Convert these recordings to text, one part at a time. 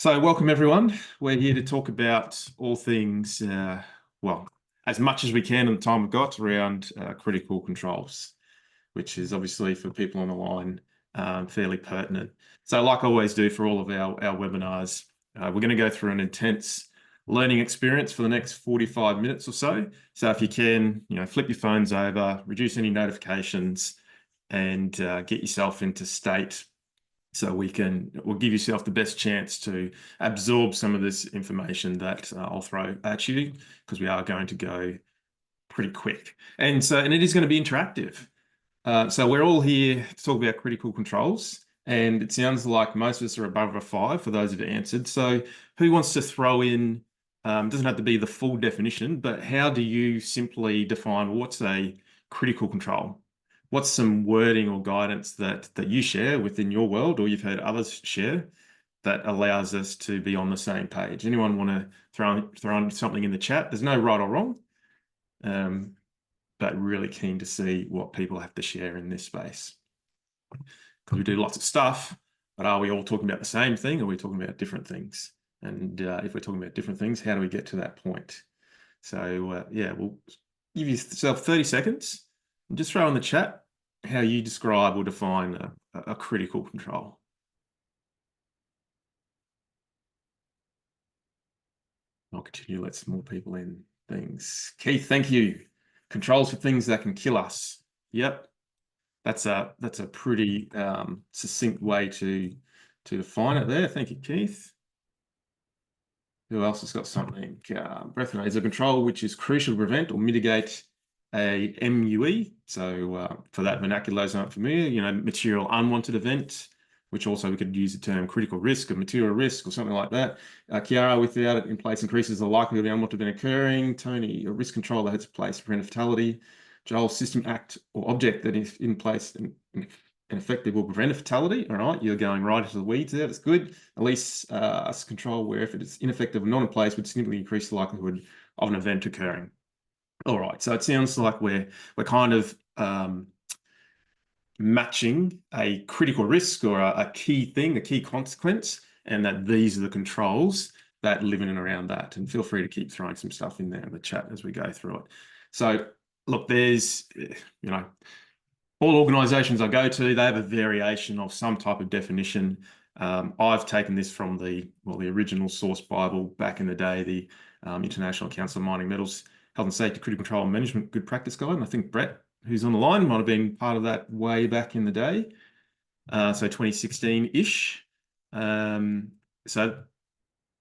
So welcome everyone. We're here to talk about all things, well, as much as we can in the time we've got around critical controls, which is obviously for people on the line fairly pertinent. So like I always do for all of our webinars, we're going to go through an intense learning experience for the next 45 minutes or so. So if you can, flip your phones over, reduce any notifications, and get yourself into state so we'll give yourself the best chance to absorb some of this information that I'll throw at you, because we are going to go pretty quick. And it is going to be interactive. So we're all here to talk about critical controls, and it sounds like most of us are above a 5 for those who've answered. So who wants to throw in, doesn't have to be the full definition, but how do you simply define what's a critical control? What's some wording or guidance that you share within your world, or you've heard others share, that allows us to be on the same page? Anyone want to throw on something in the chat? There's no right or wrong, but really keen to see what people have to share in this space, because we do lots of stuff, but are we all talking about the same thing, or are we talking about different things? And if we're talking about different things, how do we get to that point? So yeah, we'll give yourself 30 seconds and just throw in the chat how you describe or define a critical control. I'll continue to let some more people in. Things. Keith, thank you. Controls for things that can kill us. Yep. That's a pretty succinct way to define it there. Thank you, Keith. Who else has got something? Breath is a control which is crucial to prevent or mitigate a MUE. So for that vernacular, those aren't familiar, material unwanted event, which also we could use the term critical risk or material risk or something like that. Kiara, without it in place, increases the likelihood of the unwanted event occurring. Tony, a risk control that has place to prevent fatality. Joel, system, act, or object that is in place and effective will prevent a fatality. All right, you're going right into the weeds there. That's good. At least control where if it is ineffective or not in place would significantly increase the likelihood of an event occurring. All right, so it sounds like we're kind of matching a critical risk or a key thing, a key consequence, and that these are the controls that live in and around that. And feel free to keep throwing some stuff in there in the chat as we go through it. So look, there's, all organizations I go to, they have a variation of some type of definition. I've taken this from the original source Bible back in the day, the International Council of Mining Metals Health and Safety Critical Control and Management Good Practice Guide. And I think Brett, who's on the line, might have been part of that way back in the day. So 2016-ish. So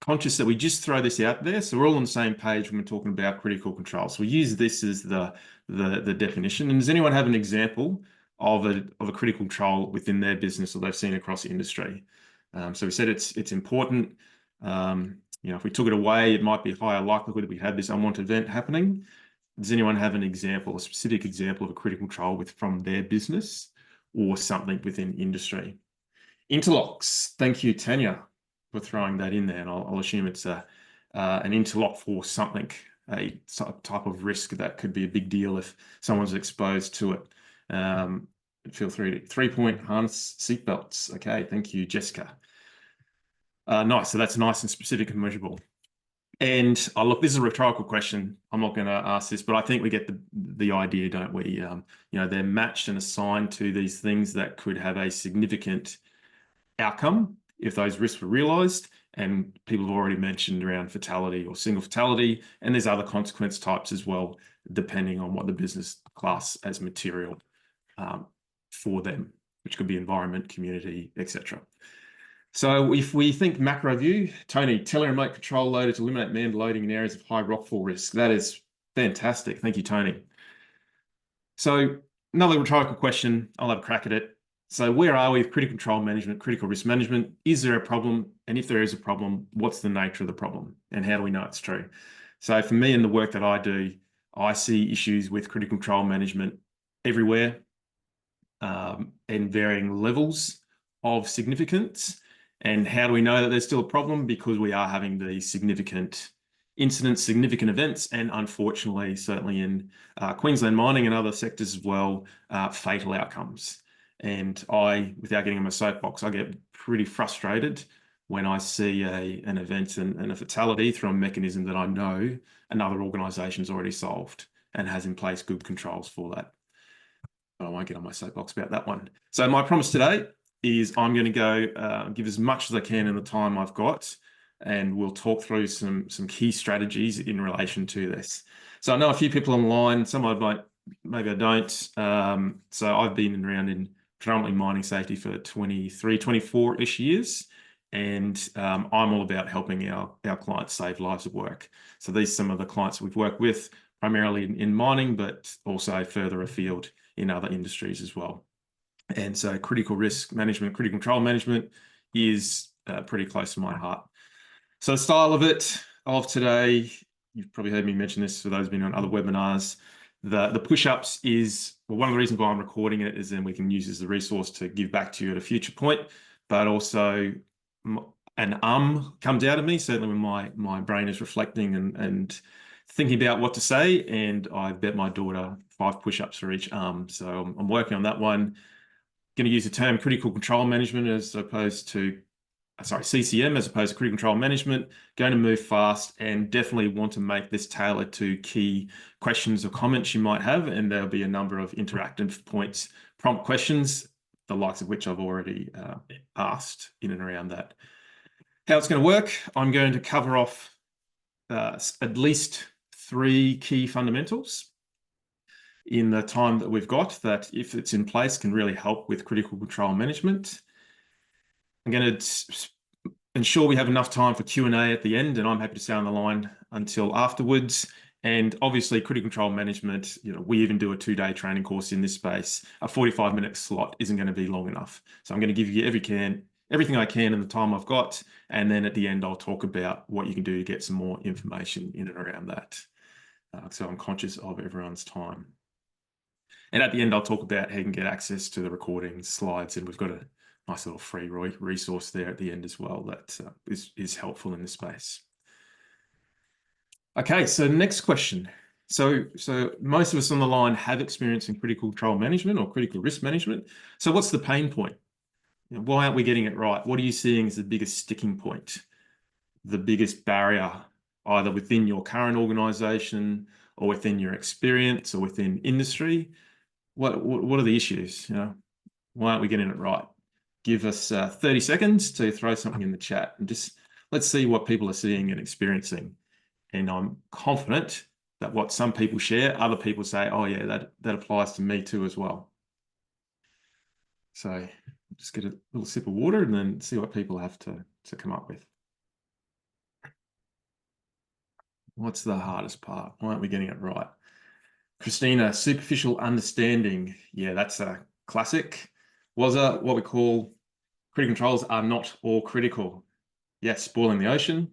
conscious that we just throw this out there, so we're all on the same page when we're talking about critical control. So we use this as the definition. And does anyone have an example of a critical control within their business or they've seen across the industry? So we said it's important. If we took it away, it might be higher likelihood that we had this unwanted event happening. Does anyone have an example, a specific example of a critical control from their business or something within industry? Interlocks. Thank you, Tanya, for throwing that in there. And I'll assume it's an interlock for something, a type of risk that could be a big deal if someone's exposed to it. Feel free to 3-point harness seatbelts. Okay, thank you, Jessica. Nice. So that's nice and specific and measurable. And look, this is a rhetorical question. I'm not going to ask this, but I think we get the idea, don't we? They're matched and assigned to these things that could have a significant outcome if those risks were realized. And people have already mentioned around fatality or single fatality, and there's other consequence types as well, depending on what the business class as material for them, which could be environment, community, etc. So if we think macro view, Tony, tele-remote control loader to eliminate manned loading in areas of high rockfall risk. That is fantastic. Thank you, Tony. So another rhetorical question, I'll have a crack at it. So where are we with critical control management, critical risk management? Is there a problem? And if there is a problem, what's the nature of the problem? And how do we know it's true? So for me in the work that I do, I see issues with critical control management everywhere, and varying levels of significance. And how do we know that there's still a problem? Because we are having these significant incidents, significant events, and unfortunately, certainly in Queensland mining and other sectors as well, fatal outcomes. And without getting on my soapbox, I get pretty frustrated when I see an event and a fatality through a mechanism that I know another organisation's already solved and has in place good controls for that. But I won't get on my soapbox about that one. So my promise today is I'm going to go give as much as I can in the time I've got, and we'll talk through some key strategies in relation to this. So I know a few people online, some I might, maybe I don't. So I've been around in predominantly mining safety for 23, 24-ish years. And I'm all about helping our clients save lives at work. So these are some of the clients we've worked with, primarily in mining, but also further afield in other industries as well. And so critical risk management, critical control management is pretty close to my heart. So the style of today, you've probably heard me mention this for those who've been on other webinars. The push-ups is, well, one of the reasons why I'm recording it is then we can use it as a resource to give back to you at a future point, but also an comes out of me, certainly when my brain is reflecting and thinking about what to say, and I bet my daughter 5 push-ups for each arm. So I'm working on that one. Going to use the term critical control management as opposed to, CCM as opposed to critical control management. Going to move fast and definitely want to make this tailored to key questions or comments you might have. And there'll be a number of interactive points, prompt questions, the likes of which I've already asked in and around that. How it's going to work, I'm going to cover off at least 3 key fundamentals in the time that we've got that, if it's in place, can really help with critical control management. I'm going to ensure we have enough time for Q&A at the end, and I'm happy to stay on the line until afterwards. And obviously, critical control management, we even do a 2-day training course in this space. A 45-minute slot isn't going to be long enough. So I'm going to give you everything I can in the time I've got. And then at the end, I'll talk about what you can do to get some more information in and around that. So I'm conscious of everyone's time. And at the end, I'll talk about how you can get access to the recording slides. And we've got a nice little free resource there at the end as well that is helpful in this space. Okay, so next question. So most of us on the line have experience in critical control management or critical risk management. So what's the pain point? Why aren't we getting it right? What are you seeing as the biggest sticking point, the biggest barrier, either within your current organization or within your experience or within industry? What are the issues? Why aren't we getting it right? Give us 30 seconds to throw something in the chat and just let's see what people are seeing and experiencing. And I'm confident that what some people share, other people say, oh yeah, that applies to me too as well. So just get a little sip of water and then see what people have to come up with. What's the hardest part? Why aren't we getting it right? Christina, superficial understanding. Yeah, that's a classic. What we call critical controls are not all critical. Yes, spoiling the ocean.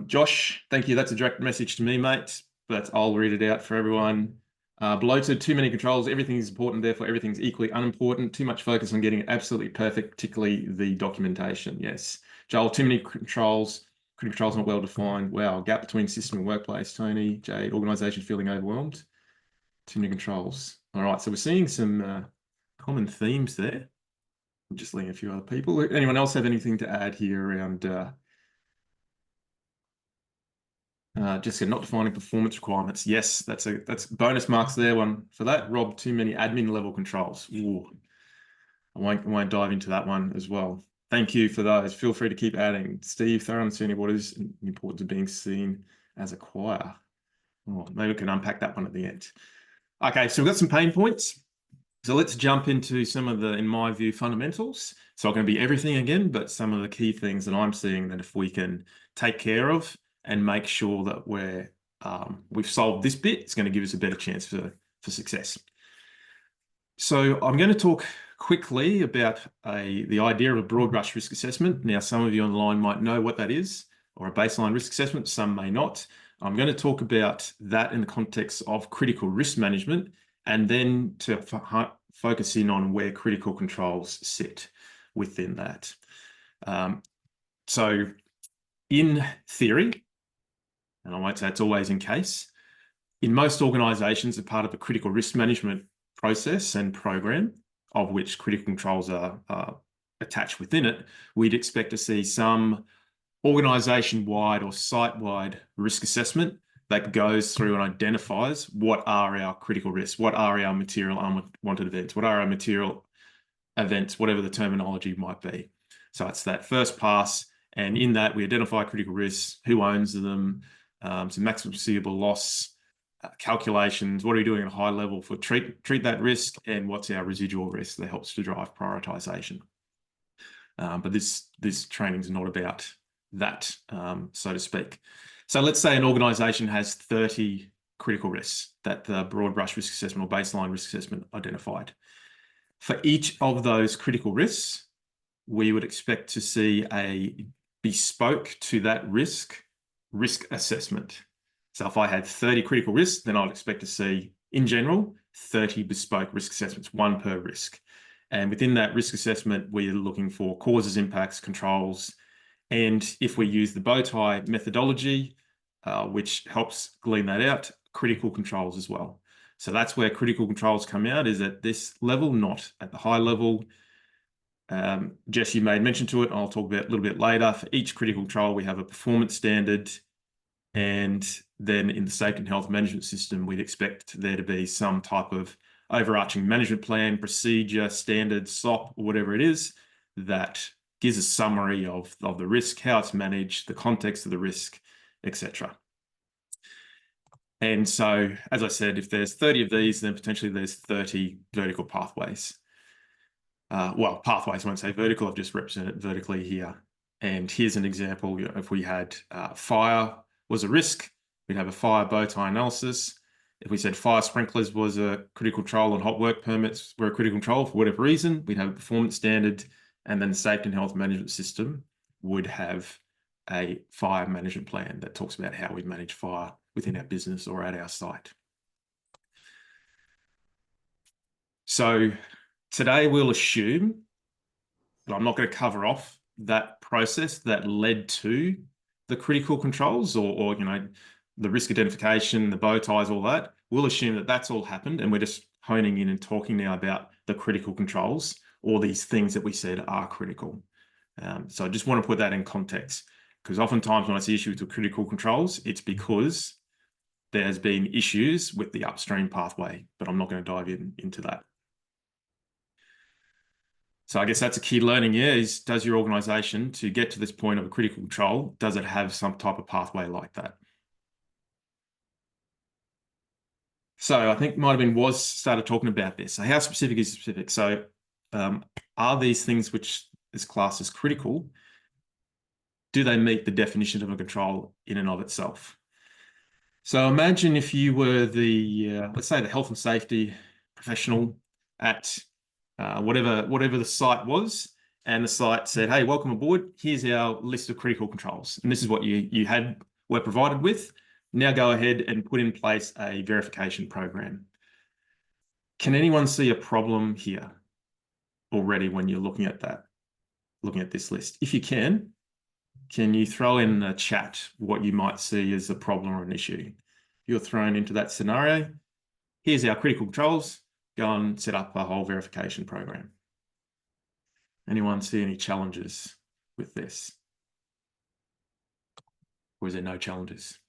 Josh, thank you. That's a direct message to me, mate, but I'll read it out for everyone. Bloated, too many controls. Everything is important, therefore everything's equally unimportant. Too much focus on getting it absolutely perfect, particularly the documentation. Yes. Joel, too many controls. Critical controls not well defined. Wow. Gap between system and workplace. Tony, Jade, organization feeling overwhelmed. Too many controls. All right. So we're seeing some common themes there. I'm just letting a few other people. Anyone else have anything to add here around Jessica, not defining performance requirements? Yes, that's bonus marks there. One for that. Rob, too many admin level controls. Ooh, I won't dive into that one as well. Thank you for those. Feel free to keep adding. Steve, thorough understanding what is the importance of being seen as a choir. Oh, maybe we can unpack that one at the end. Okay, so we've got some pain points. So let's jump into some of the, in my view, fundamentals. It's not going to be everything again, but some of the key things that I'm seeing that if we can take care of and make sure that we've solved this bit, it's going to give us a better chance for success. So I'm going to talk quickly about the idea of a broad brush risk assessment. Now, some of you online might know what that is, or a baseline risk assessment, some may not. I'm going to talk about that in the context of critical risk management, and then to focus in on where critical controls sit within that. So in theory, and I won't say it's always in case, in most organizations are part of a critical risk management process and program, of which critical controls are attached within it, we'd expect to see some organization-wide or site-wide risk assessment that goes through and identifies what are our critical risks, what are our material unwanted events, what are our material events, whatever the terminology might be. So it's that first pass, and in that we identify critical risks, who owns them, some maximum foreseeable loss calculations, what are we doing at a high level for treat that risk, and what's our residual risk that helps to drive prioritization. But this training is not about that, so to speak. So let's say an organization has 30 critical risks that the broad brush risk assessment or baseline risk assessment identified. For each of those critical risks, we would expect to see a bespoke to that risk assessment. So if I had 30 critical risks, then I'd expect to see, in general, 30 bespoke risk assessments, one per risk. And within that risk assessment, we're looking for causes, impacts, controls. And if we use the bow tie methodology, which helps glean that out, critical controls as well. So that's where critical controls come out, is at this level, not at the high level. Jess, you made mention to it, I'll talk about a little bit later. For each critical control, we have a performance standard. And then in the safety and health management system, we'd expect there to be some type of overarching management plan, procedure, standard, SOP, or whatever it is, that gives a summary of the risk, how it's managed, the context of the risk, etc. And so, as I said, if there's 30 of these, then potentially there's 30 vertical pathways. Well, pathways, I won't say vertical, I've just represented vertically here. And here's an example. If we had fire was a risk, we'd have a fire bow tie analysis. If we said fire sprinklers was a critical control and hot work permits were a critical control for whatever reason, we'd have a performance standard, and then the safety and health management system would have a fire management plan that talks about how we manage fire within our business or at our site. So today we'll assume, but I'm not going to cover off that process that led to the critical controls or the risk identification, the bow ties, all that. We'll assume that that's all happened, and we're just honing in and talking now about the critical controls, or these things that we said are critical. So I just want to put that in context, because oftentimes when I see issues with critical controls, it's because there has been issues with the upstream pathway, but I'm not going to dive into that. So I guess that's a key learning here, is does your organization, to get to this point of a critical control, does it have some type of pathway like that? So I think might have been Woz started talking about this. So how specific is specific? So are these things which is classed as critical, do they meet the definition of a control in and of itself? So imagine if you were the, let's say the health and safety professional at whatever the site was, and the site said, hey, welcome aboard, here's our list of critical controls. And this is what you were provided with. Now go ahead and put in place a verification program. Can anyone see a problem here already when you're looking at this list? If you can you throw in the chat what you might see as a problem or an issue? You're thrown into that scenario. Here's our critical controls. Go and set up a whole verification program. Anyone see any challenges with this? Or is there no challenges?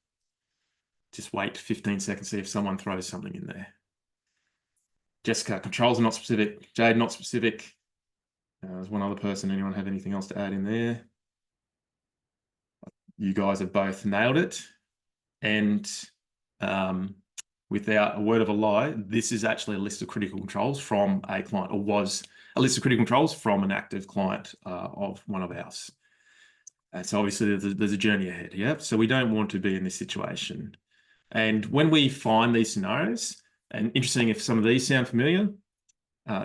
Just wait 15 seconds, see if someone throws something in there. Jessica, controls are not specific. Jade, not specific. There's one other person. Anyone have anything else to add in there? You guys have both nailed it. And without a word of a lie, this is actually a list of critical controls from a client, or was a list of critical controls from an active client of one of ours. So obviously there's a journey ahead, yeah? So we don't want to be in this situation. And when we find these scenarios, and interesting if some of these sound familiar,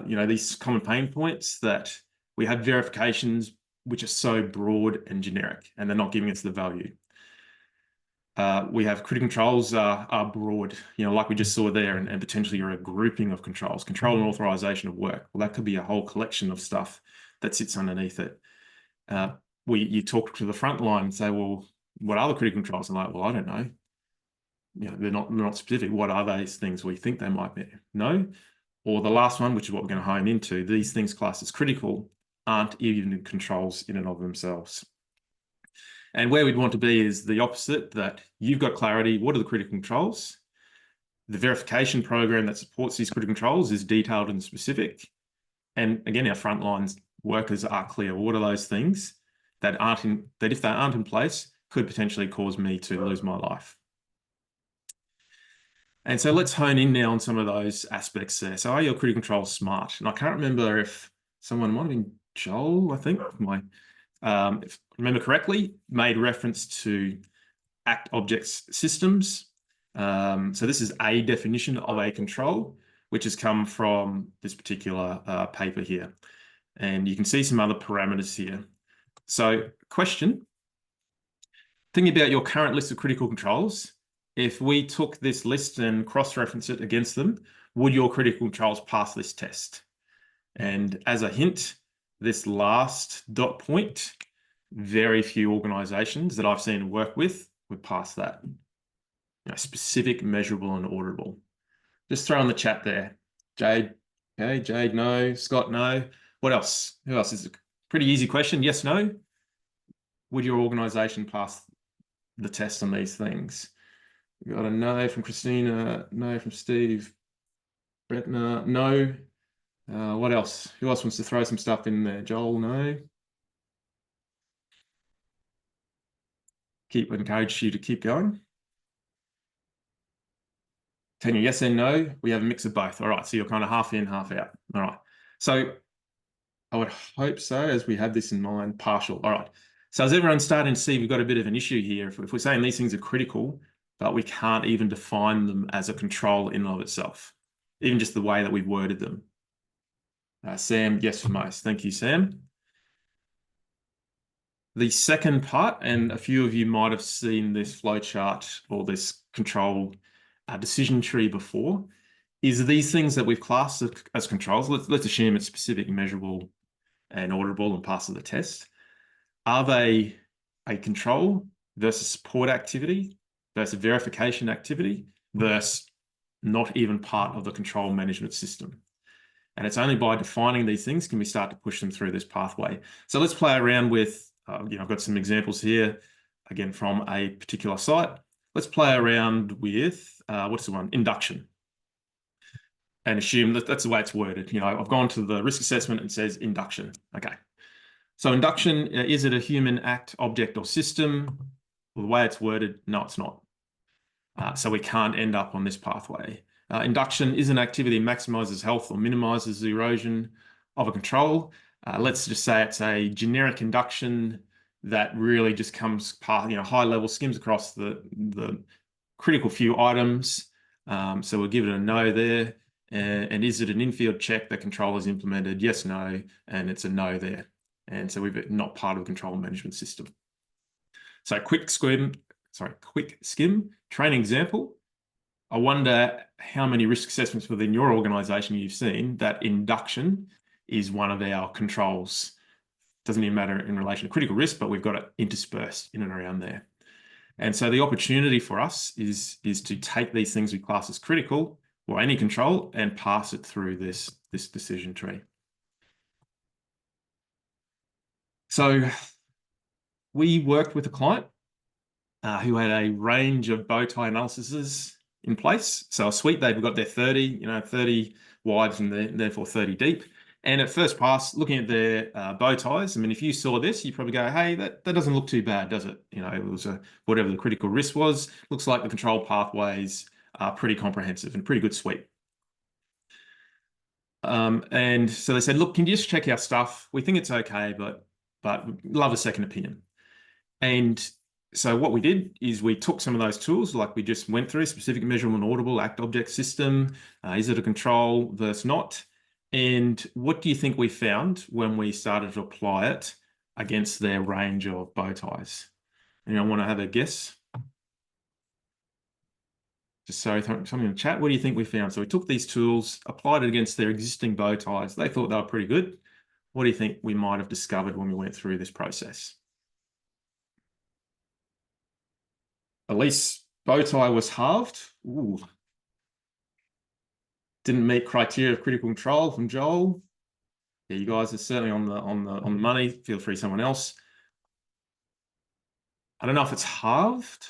these common pain points that we have verifications which are so broad and generic, and they're not giving us the value. We have critical controls are broad, like we just saw there, and potentially you're a grouping of controls, control and authorization of work. Well, that could be a whole collection of stuff that sits underneath it. You talk to the front line and say, well, what are the critical controls? And like, well, I don't know. They're not specific. What are those things we think they might be? No. Or the last one, which is what we're going to hone into, these things classed as critical aren't even controls in and of themselves. And where we'd want to be is the opposite, that you've got clarity. What are the critical controls? The verification program that supports these critical controls is detailed and specific. And again, our frontline workers are clear. What are those things that if they aren't in place, could potentially cause me to lose my life? And so let's hone in now on some of those aspects there. So are your critical controls smart? And I can't remember if someone might have been Joel, I think, if I remember correctly, made reference to act objects systems. So this is a definition of a control, which has come from this particular paper here. And you can see some other parameters here. So question, thinking about your current list of critical controls, if we took this list and cross-reference it against them, would your critical controls pass this test? And as a hint, this last dot point, very few organizations that I've seen work with would pass that. Specific, measurable, and auditable. Just throw in the chat there. Jade, okay, Jade, no. Scott, no. What else? Who else? Is a pretty easy question. Yes, no. Would your organization pass the test on these things? We got a no from Christina, no from Steve, Bretna, no. What else? Who else wants to throw some stuff in there? Joel, no. Encourage you to keep going. Tanya, yes and no. We have a mix of both. All right, so you're kind of half in, half out. All right. So I would hope so, as we have this in mind, partial. All right. So as everyone's starting to see, we've got a bit of an issue here. If we're saying these things are critical, but we can't even define them as a control in and of itself, even just the way that we've worded them. Sam, yes for most. Thank you, Sam. The second part, and a few of you might have seen this flowchart or this control decision tree before, is these things that we've classed as controls. Let's assume it's specific, measurable, and auditable and passes the test. Are they a control versus support activity versus verification activity versus not even part of the control management system? And it's only by defining these things can we start to push them through this pathway. So let's play around with, I've got some examples here, again, from a particular site. Let's play around with, what's the one? Induction. And assume that that's the way it's worded. I've gone to the risk assessment and it says induction. Okay. So induction, is it a human act, object, or system? Well, the way it's worded, no, it's not. So we can't end up on this pathway. Induction is an activity that maximizes health or minimizes the erosion of a control. Let's just say it's a generic induction that really just comes part, high level, skims across the critical few items. So we'll give it a no there. And is it an in-field check that control is implemented? Yes, no, and it's a no there. And so we've not part of the control management system. So quick skim, training example. I wonder how many risk assessments within your organization you've seen that induction is one of our controls. Doesn't even matter in relation to critical risk, but we've got it interspersed in and around there. And so the opportunity for us is to take these things we class as critical or any control and pass it through this decision tree. So we worked with a client who had a range of bow tie analyses in place. So a suite, they've got their 30, 30 wide and therefore 30 deep. And at first pass, looking at their bow ties, I mean, if you saw this, you probably go, hey, that doesn't look too bad, does it? It was whatever the critical risk was. Looks like the control pathways are pretty comprehensive and pretty good suite. And so they said, look, can you just check our stuff? We think it's okay, but love a second opinion. And so what we did is we took some of those tools, like we just went through, specific, measurable, and auditable, act object system. Is it a control versus not? And what do you think we found when we started to apply it against their range of bow ties? Anyone want to have a guess? Just sorry, something in the chat. What do you think we found? So we took these tools, applied it against their existing bow ties. They thought they were pretty good. What do you think we might have discovered when we went through this process? Elise, bow tie was halved. Ooh. Didn't meet criteria of critical control from Joel. Yeah, you guys are certainly on the money. Feel free, someone else. I don't know if it's halved,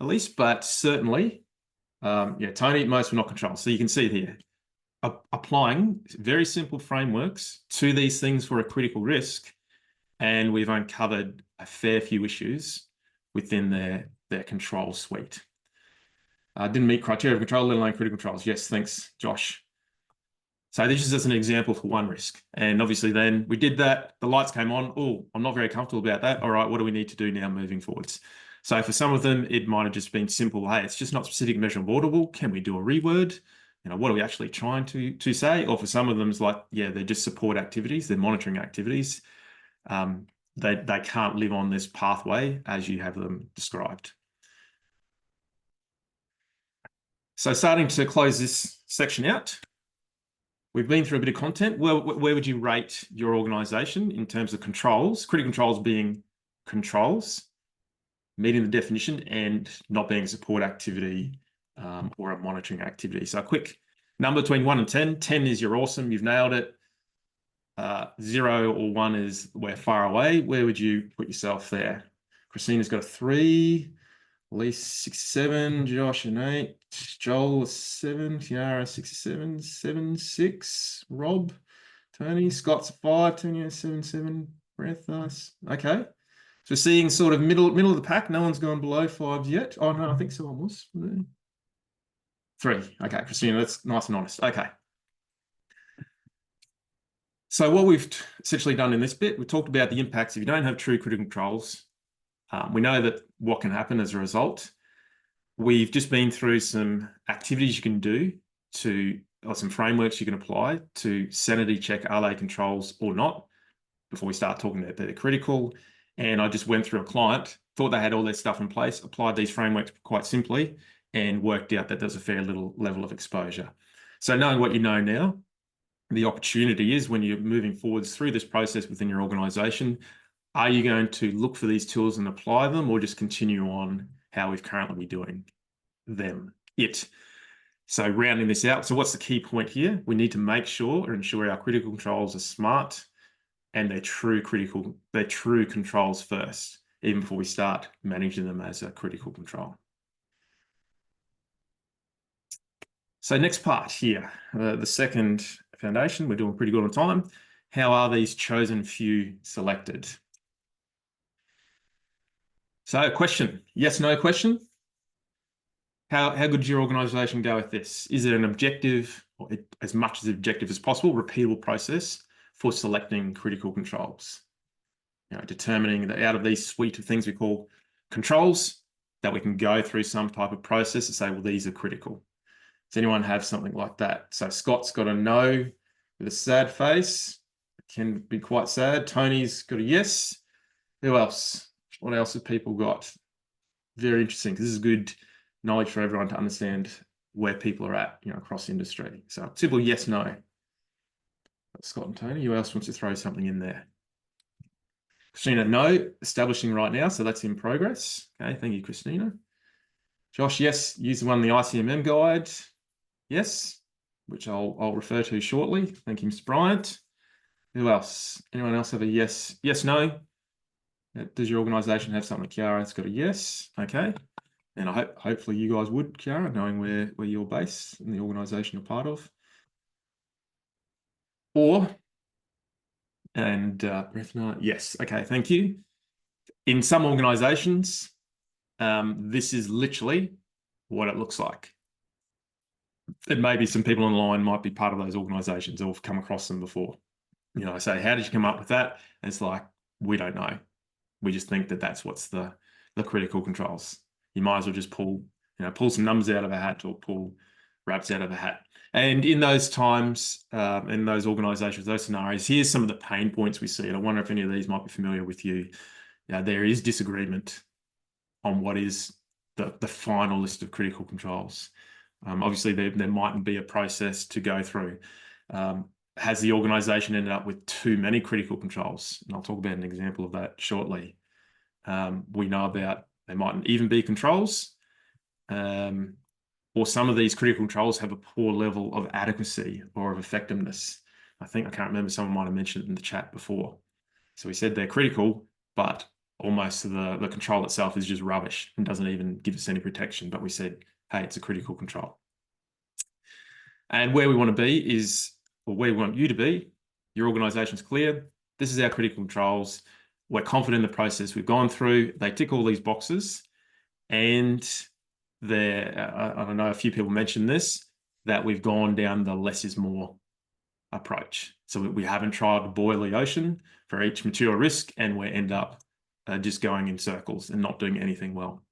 at least, but certainly, yeah, Tony, most were not controlled. So you can see it here. Applying very simple frameworks to these things for a critical risk, and we've uncovered a fair few issues within their control suite. Didn't meet criteria of control, let alone critical controls. Yes, thanks, Josh. So this is just an example for one risk. And obviously then we did that, the lights came on. Oh, I'm not very comfortable about that. All right, what do we need to do now moving forwards? So for some of them, it might have just been simple. Hey, it's just not specific, measurable, audible. Can we do a reword? You know, what are we actually trying to say? Or for some of them, it's like, yeah, they're just support activities. They're monitoring activities. They can't live on this pathway as you have them described. So starting to close this section out, we've been through a bit of content. Where would you rate your organization in terms of controls? Critical controls being controls, meeting the definition, and not being a support activity or a monitoring activity. So a quick number between 1 and 10. 10 is you're awesome, you've nailed it. 0 or 1 is we're far away. Where would you put yourself there? Christina's got a 3. Elise 67, Josh an 8, Joel a 7, Tiara 67, 7, 6, Rob, Tony, Scott's a 5, Tanya 7, 7, Breath, okay. So seeing sort of middle of the pack, no one's gone below 5s yet. Oh no, I think someone was. 3, okay, Christina, that's nice and honest, okay. So what we've essentially done in this bit, we talked about the impacts if you don't have true critical controls. We know that what can happen as a result. We've just been through some activities you can do or some frameworks you can apply to sanity check, are they controls or not, before we start talking about they're critical. And I just went through a client, thought they had all their stuff in place, applied these frameworks quite simply, and worked out that there's a fair little level of exposure. So knowing what you know now, the opportunity is when you're moving forwards through this process within your organization, are you going to look for these tools and apply them, or just continue on how we've currently been doing it? So rounding this out, so what's the key point here? We need to make sure or ensure our critical controls are smart and they're true controls first, even before we start managing them as a critical control. So next part here, the second foundation, we're doing pretty good on time. How are these chosen few selected? So question, yes, no question. How good did your organization go with this? Is it an objective, or as much as objective as possible, repeatable process for selecting critical controls? You know, determining that out of these suite of things we call controls, that we can go through some type of process to say, well, these are critical. Does anyone have something like that? So Scott's got a no with a sad face. It can be quite sad. Tony's got a yes. Who else? What else have people got? Very interesting, because this is good knowledge for everyone to understand where people are at, you know, across industry. So simple yes, no. Scott and Tony, who else wants to throw something in there? Christina, no, establishing right now, so that's in progress. Okay, thank you, Christina. Josh, yes, use the one in the ICMM guide. Yes, which I'll refer to shortly. Thank you, Mr. Bryant. Who else? Anyone else have a yes? Yes, no? Does your organisation have something? Kiara's got a yes. Okay. And I hopefully you guys would, Kiara, knowing where you're based and the organisation you're part of. Yes. Okay, thank you. In some organisations, this is literally what it looks like. And maybe some people online might be part of those organisations or have come across them before. You know, I say, how did you come up with that? And it's like, we don't know. We just think that that's what's the critical controls. You might as well just pull some numbers out of a hat or pull rabbits out of a hat. And in those times, in those organisations, those scenarios, here's some of the pain points we see. And I wonder if any of these might be familiar with you. There is disagreement on what is the final list of critical controls. Obviously, there mightn't be a process to go through. Has the organisation ended up with too many critical controls? And I'll talk about an example of that shortly. We know about there mightn't even be controls, or some of these critical controls have a poor level of adequacy or of effectiveness. I can't remember, someone might have mentioned it in the chat before. So we said they're critical, but almost the control itself is just rubbish and doesn't even give us any protection. But we said, hey, it's a critical control. And where we want to be is, or where we want you to be, your organization's clear. This is our critical controls. We're confident in the process we've gone through. They tick all these boxes. And I know a few people mentioned this, that we've gone down the less is more approach. So we haven't tried to boil the ocean for each material risk, and we end up just going in circles and not doing anything well.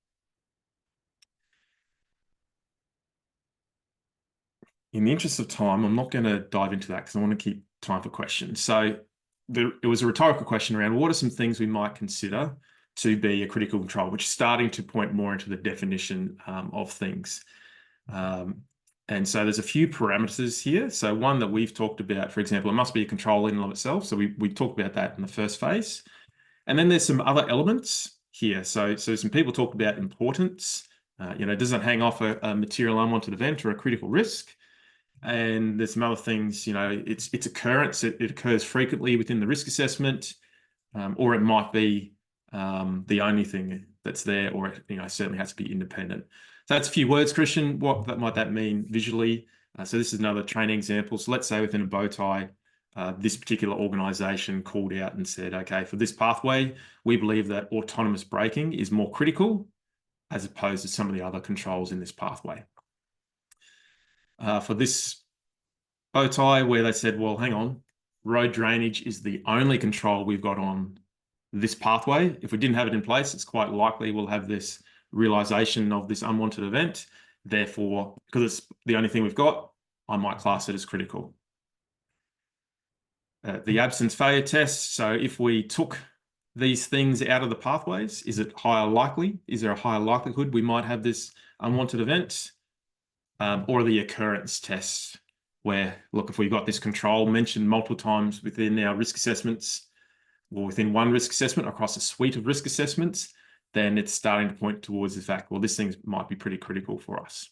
In the interest of time, I'm not going to dive into that because I want to keep time for questions. So it was a rhetorical question around what are some things we might consider to be a critical control, which is starting to point more into the definition of things. And so there's a few parameters here. So one that we've talked about, for example, it must be a control in and of itself. So we talked about that in the first phase. And then there's some other elements here. So some people talked about importance. Does it hang off a material unwanted event or a critical risk? And there's some other things, its occurrence, it occurs frequently within the risk assessment, or it might be the only thing that's there, or it certainly has to be independent. So that's a few words, Christian. What might that mean visually? So this is another training example. So let's say within a bow tie, this particular organization called out and said, okay, for this pathway, we believe that autonomous braking is more critical as opposed to some of the other controls in this pathway. For this bow tie where they said, well, hang on, road drainage is the only control we've got on this pathway. If we didn't have it in place, it's quite likely we'll have this realization of this unwanted event. Therefore, because it's the only thing we've got, I might class it as critical. The absence failure test. So if we took these things out of the pathways, is it higher likely? Is there a higher likelihood we might have this unwanted event? Or the occurrence test, where, look, if we've got this control mentioned multiple times within our risk assessments, or within one risk assessment across a suite of risk assessments, then it's starting to point towards the fact, well, this thing might be pretty critical for us.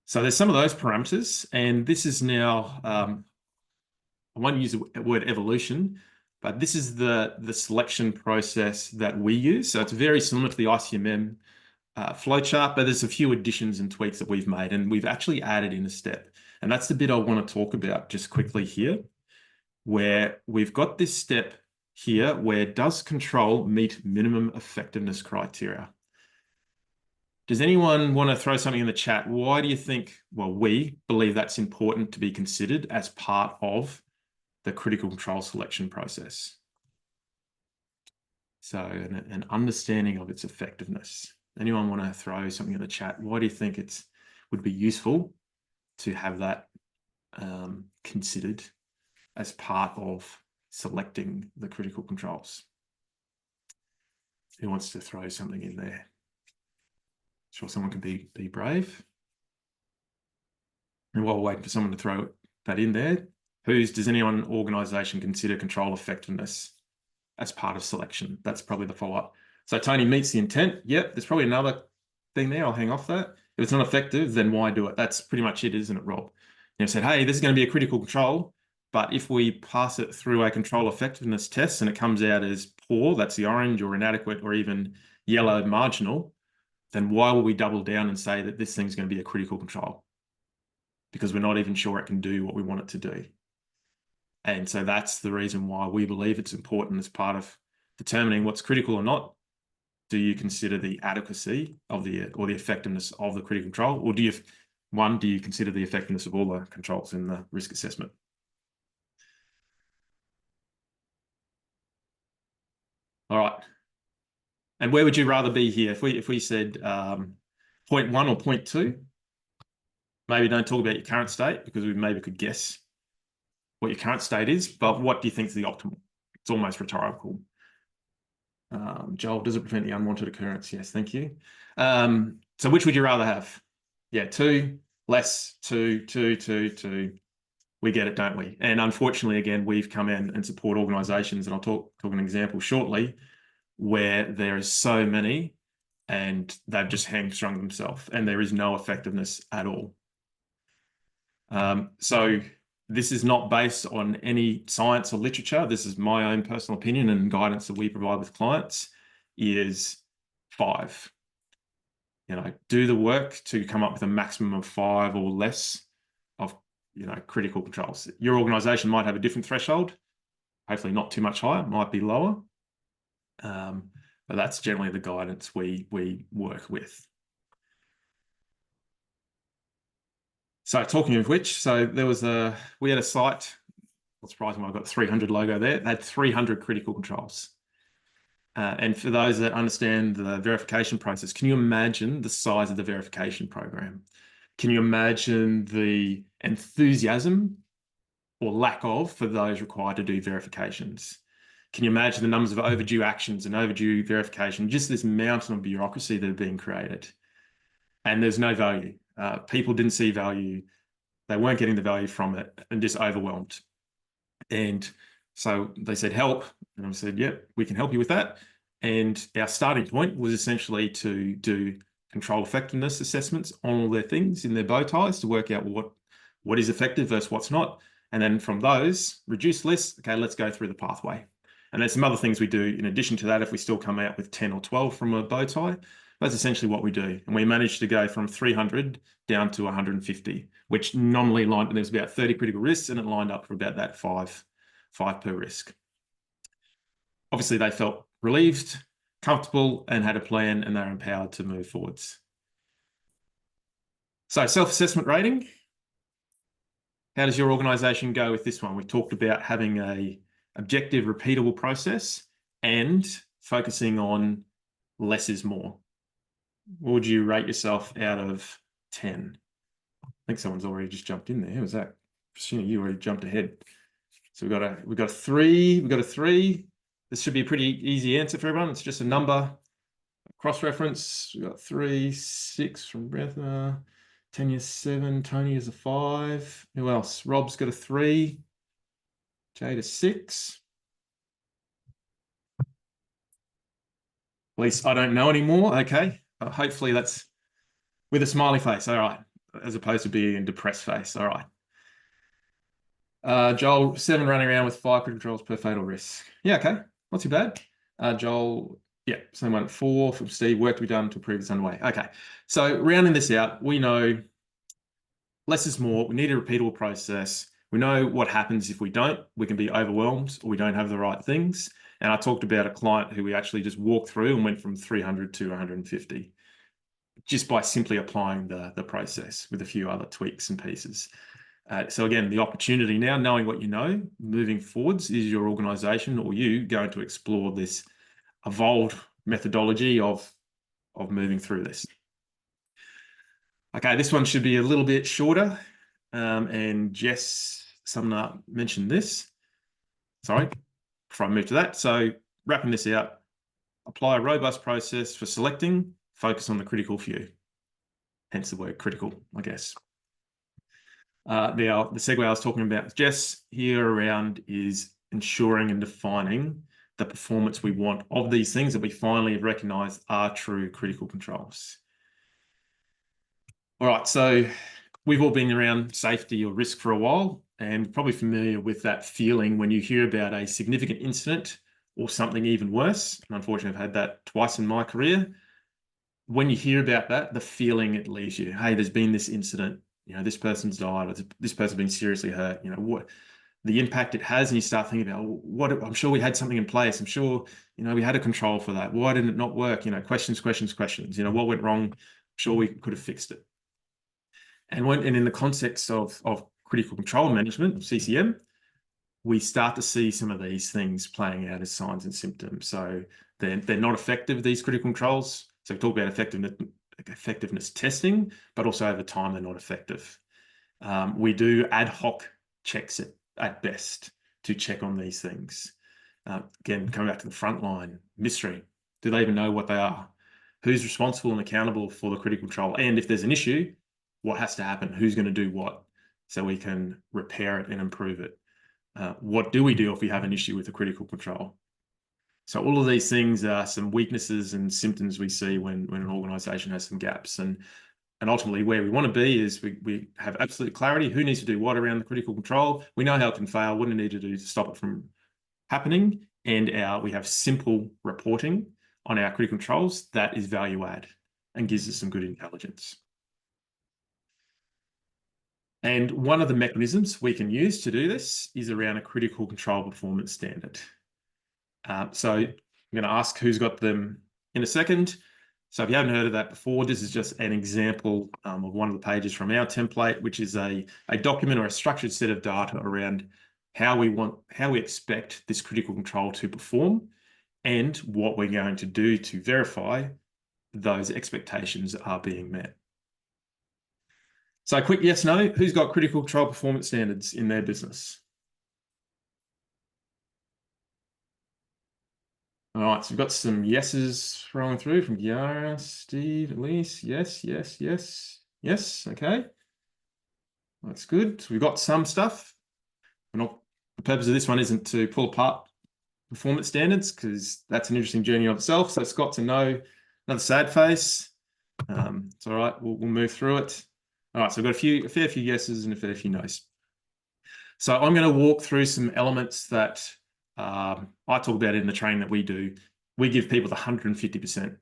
So there's some of those parameters, and this is now, I won't use the word evolution, but this is the selection process that we use. So it's very similar to the ICMM flowchart, but there's a few additions and tweaks that we've made, and we've actually added in a step. And that's the bit I want to talk about just quickly here, where we've got this step here where does control meet minimum effectiveness criteria? Does anyone want to throw something in the chat? Why do you think, well, we believe that's important to be considered as part of the critical control selection process? So an understanding of its effectiveness. Anyone want to throw something in the chat? Why do you think it would be useful to have that considered as part of selecting the critical controls? Who wants to throw something in there? Sure, someone can be brave. And while we're waiting for someone to throw that in there, does anyone organization consider control effectiveness as part of selection? That's probably the follow-up. So Tony meets the intent. Yep, there's probably another thing there. I'll hang off that. If it's not effective, then why do it? That's pretty much it, isn't it, Rob? Said, hey, this is going to be a critical control, but if we pass it through a control effectiveness test and it comes out as poor, that's the orange, or inadequate, or even yellow marginal, then why will we double down and say that this thing's going to be a critical control? Because we're not even sure it can do what we want it to do. And so that's the reason why we believe it's important as part of determining what's critical or not. Do you consider the adequacy of or the effectiveness of the critical control? Or do you consider the effectiveness of all the controls in the risk assessment? All right. And where would you rather be here? If we said point 1 or point 2, maybe don't talk about your current state, because we maybe could guess what your current state is, but what do you think is the optimal? It's almost rhetorical. Joel, does it prevent the unwanted occurrence? Yes, thank you. So which would you rather have? Yeah, 2, less, 2, 2, 2, 2. We get it, don't we? And unfortunately, again, we've come in and support organizations, and I'll talk an example shortly, where there is so many and they've just hamstrung themselves and there is no effectiveness at all. So this is not based on any science or literature. This is my own personal opinion and guidance that we provide with clients, is 5. Do the work to come up with a maximum of 5 or less of, critical controls. Your organization might have a different threshold, hopefully not too much higher, might be lower. But that's generally the guidance we work with. So talking of which, so we had a site, not surprisingly, I've got 300 logo there, it had 300 critical controls. And for those that understand the verification process, can you imagine the size of the verification program? Can you imagine the enthusiasm or lack of for those required to do verifications? Can you imagine the numbers of overdue actions and overdue verification, just this mountain of bureaucracy that are being created? And there's no value. People didn't see value. They weren't getting the value from it and just overwhelmed. And so they said, help. And I said, yep, we can help you with that. And our starting point was essentially to do control effectiveness assessments on all their things in their bow ties to work out what is effective versus what's not. And then from those, reduce lists, okay, let's go through the pathway. And there's some other things we do in addition to that if we still come out with 10 or 12 from a bow tie. That's essentially what we do. And we managed to go from 300 down to 150, which nominally lined, and there was about 30 critical risks, and it lined up for about that 5 per risk. Obviously, they felt relieved, comfortable, and had a plan, and they're empowered to move forwards. So self-assessment rating. How does your organization go with this one? We talked about having a objective, repeatable process and focusing on less is more. What would you rate yourself out of 10? I think someone's already just jumped in there. Who was that? Christina, you already jumped ahead. So we've got a 3. We've got a 3. This should be a pretty easy answer for everyone. It's just a number. Cross-reference. We've got 3, 6 from Bretha. Tanya 7. Tony is a 5. Who else? Rob's got a 3. Jade a 6. At least I don't know anymore. Okay. Hopefully that's with a smiley face. All right. As opposed to being a depressed face. All right. Joel, 7 running around with 5 controls per fatal risk. Yeah, okay. Not too bad. Joel, yeah, same one. 4 from Steve. Work to be done to prove it's underway. Okay. So rounding this out, we know less is more. We need a repeatable process. We know what happens if we don't. We can be overwhelmed or we don't have the right things. And I talked about a client who we actually just walked through and went from 300 to 150 just by simply applying the process with a few other tweaks and pieces. So again, the opportunity now, knowing what you know, moving forwards, is your organization or you going to explore this evolved methodology of moving through this. Okay, this one should be a little bit shorter. And Jess Sumner mentioned this. Sorry, before I move to that. So wrapping this out, apply a robust process for selecting, focus on the critical few. Hence the word critical, I guess. Now, the segue I was talking about with Jess here around is ensuring and defining the performance we want of these things that we finally have recognized are true critical controls. All right, so we've all been around safety or risk for a while and probably familiar with that feeling when you hear about a significant incident or something even worse. And unfortunately, I've had that twice in my career. When you hear about that, the feeling it leaves you, hey, there's been this incident, this person's died, or this person's been seriously hurt, what the impact it has, and you start thinking about I'm sure we had something in place. I'm sure, we had a control for that. Why didn't it not work? Questions. What went wrong? I'm sure we could have fixed it. And in the context of critical control management, CCM, we start to see some of these things playing out as signs and symptoms. So they're not effective, these critical controls. So we talk about effectiveness testing, but also over time, they're not effective. We do ad hoc checks at best to check on these things. Again, coming back to the front line, mystery. Do they even know what they are? Who's responsible and accountable for the critical control? And if there's an issue, what has to happen? Who's going to do what? So we can repair it and improve it. What do we do if we have an issue with a critical control? So all of these things are some weaknesses and symptoms we see when an organization has some gaps. And And ultimately where we want to be is we have absolute clarity, who needs to do what around the critical control. We know how it can fail, what do we need to do to stop it from happening. And we have simple reporting on our critical controls that is value add and gives us some good intelligence. And one of the mechanisms we can use to do this is around a critical control performance standard. So I'm going to ask who's got them in a second. So if you haven't heard of that before, this is just an example of one of the pages from our template, which is a document or a structured set of data around how we expect this critical control to perform and what we're going to do to verify those expectations are being met. So quick yes, no, who's got critical control performance standards in their business? All right, so we've got some yeses rolling through from Kiara, Steve, Elise. Yes, yes, yes, yes. Okay, that's good. So we've got some stuff. The purpose of this one isn't to pull apart performance standards because that's an interesting journey of itself. So Scott to know, another sad face. It's all right. We'll move through it. All right, so we've got a fair few yeses and a fair few nos. So I'm going to walk through some elements that I talk about in the training that we do. We give people the 150%.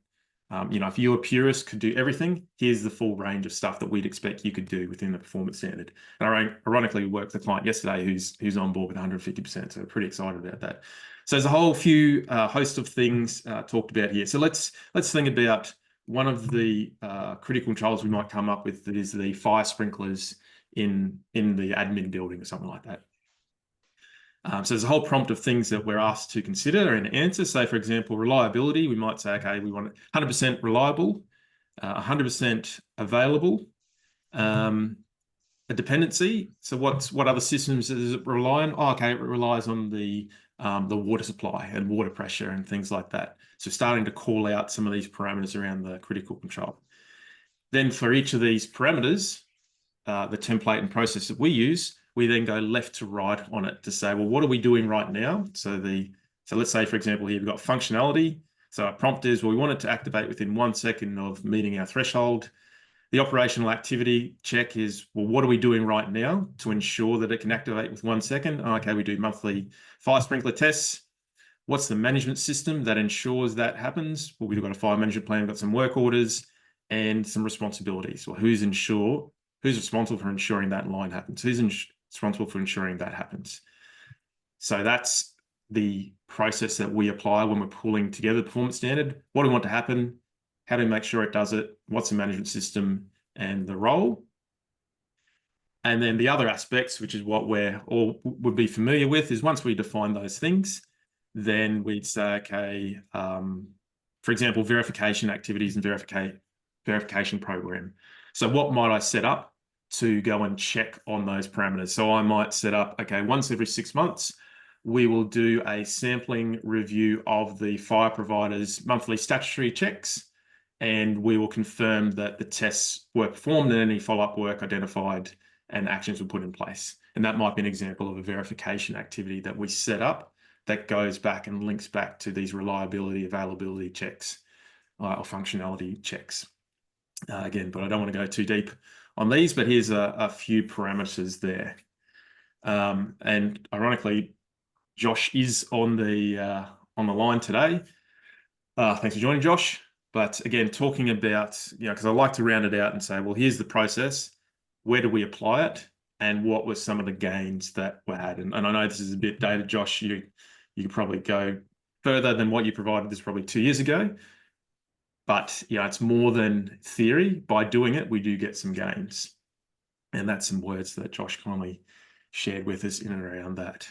If you, a purist, could do everything, here's the full range of stuff that we'd expect you could do within the performance standard. And ironically, we worked with a client yesterday who's on board with 150%. So we're pretty excited about that. So there's a whole few host of things talked about here. So let's think about one of the critical controls we might come up with that is the fire sprinklers in the admin building or something like that. So there's a whole prompt of things that we're asked to consider and answer. So for example, reliability, we might say, okay, we want 100% reliable, 100% available. A dependency, so what other systems does it rely on? Oh, okay, it relies on the water supply and water pressure and things like that. So starting to call out some of these parameters around the critical control. Then for each of these parameters, the template and process that we use, we then go left to right on it to say, well, what are we doing right now? So let's say, for example, here we've got functionality. So our prompt is, well, we want it to activate within 1 second of meeting our threshold. The operational activity check is, well, what are we doing right now to ensure that it can activate with 1 second? Okay, we do monthly fire sprinkler tests. What's the management system that ensures that happens? Well, we've got a fire management plan, we've got some work orders and some responsibilities. Well, who's responsible for ensuring that line happens? Who's responsible for ensuring that happens? So that's the process that we apply when we're pulling together the performance standard. What do we want to happen? How do we make sure it does it? What's the management system and the role? And then the other aspects, which is what we're all would be familiar with, is once we define those things, then we'd say, okay, for example, verification activities and verification program. So what might I set up to go and check on those parameters? So I might set up, okay, once every 6 months, we will do a sampling review of the fire provider's monthly statutory checks, and we will confirm that the tests were performed and any follow-up work identified and actions were put in place. And that might be an example of a verification activity that we set up that goes back and links back to these reliability, availability checks or functionality checks. Again, but I don't want to go too deep on these, but here's a few parameters there. And ironically, Josh is on the line today. Thanks for joining, Josh. But again, talking about, because I like to round it out and say, well, here's the process. Where do we apply it? And what were some of the gains that were had? And I know this is a bit dated, Josh. You could probably go further than what you provided this probably 2 years ago. But it's more than theory. By doing it, we do get some gains. And that's some words that Josh kindly shared with us in and around that.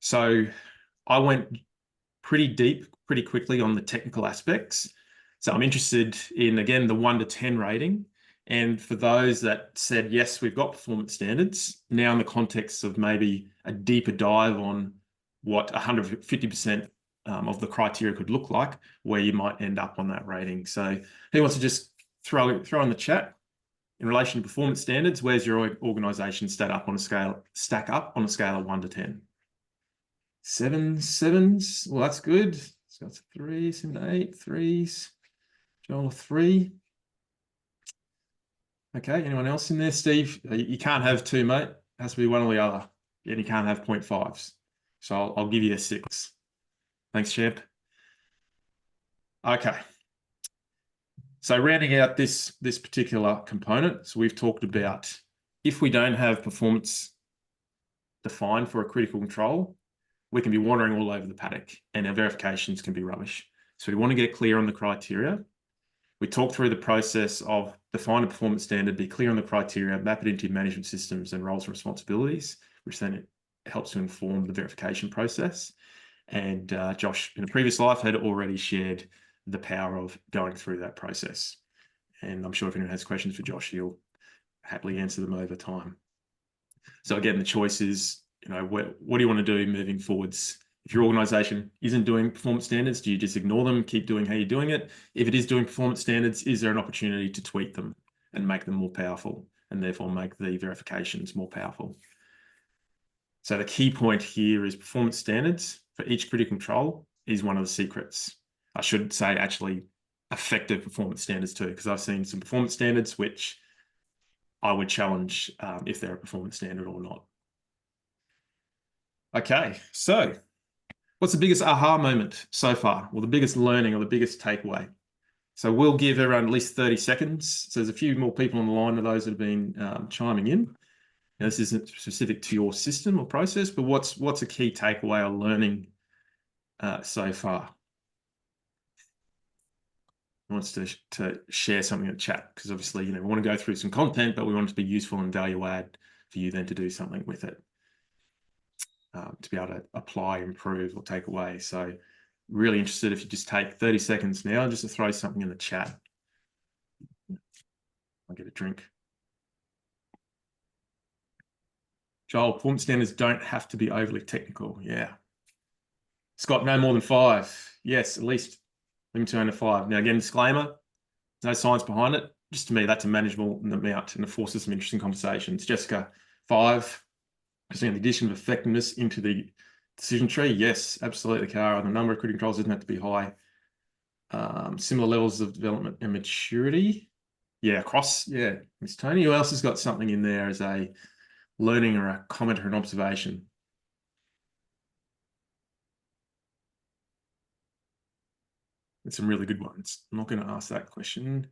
So I went pretty deep, pretty quickly on the technical aspects. So I'm interested in, again, the 1 to 10 rating. And for those that said, yes, we've got performance standards, now in the context of maybe a deeper dive on what 150% of the criteria could look like, where you might end up on that rating. So who wants to just throw in the chat in relation to performance standards? Where's your organisation stack up on a scale of 1 to 10? 7 sevens. Well, that's good. It's Scott's 3, Sim 8, 3s. Joel 3. Okay, anyone else in there? Steve, you can't have 2, mate. It has to be one or the other. And you can't have 0.5s. So I'll give you a 6. Thanks, champ. Okay. So rounding out this particular component, so we've talked about if we don't have performance defined for a critical control, we can be wandering all over the paddock and our verifications can be rubbish. So we want to get clear on the criteria. We talk through the process of define a performance standard, be clear on the criteria, map it into your management systems and roles and responsibilities, which then helps to inform the verification process. And Josh, in a previous life, had already shared the power of going through that process. And I'm sure if anyone has questions for Josh, he'll happily answer them over time. So again, the choice is, what do you want to do moving forwards? If your organization isn't doing performance standards, do you just ignore them, keep doing how you're doing it? If it is doing performance standards, is there an opportunity to tweak them and make them more powerful and therefore make the verifications more powerful? So the key point here is performance standards for each critical control is one of the secrets. I should say actually effective performance standards too, because I've seen some performance standards which I would challenge if they're a performance standard or not. Okay, so what's the biggest aha moment so far? Well, the biggest learning or the biggest takeaway. So we'll give everyone at least 30 seconds. So there's a few more people on the line of those that have been chiming in. Now, this isn't specific to your system or process, but what's a key takeaway or learning so far? Who wants to share something in the chat? Because obviously, we want to go through some content, but we want it to be useful and value add for you then to do something with it, to be able to apply, improve, or take away. So really interested if you just take 30 seconds now just to throw something in the chat. I'll get a drink. Joel, performance standards don't have to be overly technical. Yeah. Scott, no more than 5. Yes, at least limit to under 5. Now, again, disclaimer, no science behind it. Just to me, that's a manageable amount and it forces some interesting conversations. Jessica, 5%, the addition of effectiveness into the decision tree. Yes, absolutely, Cara. The number of critical controls doesn't have to be high. Similar levels of development and maturity. Yeah, yeah, Miss Tony. Who else has got something in there as a learning or a comment or an observation? It's some really good ones. I'm not going to ask that question.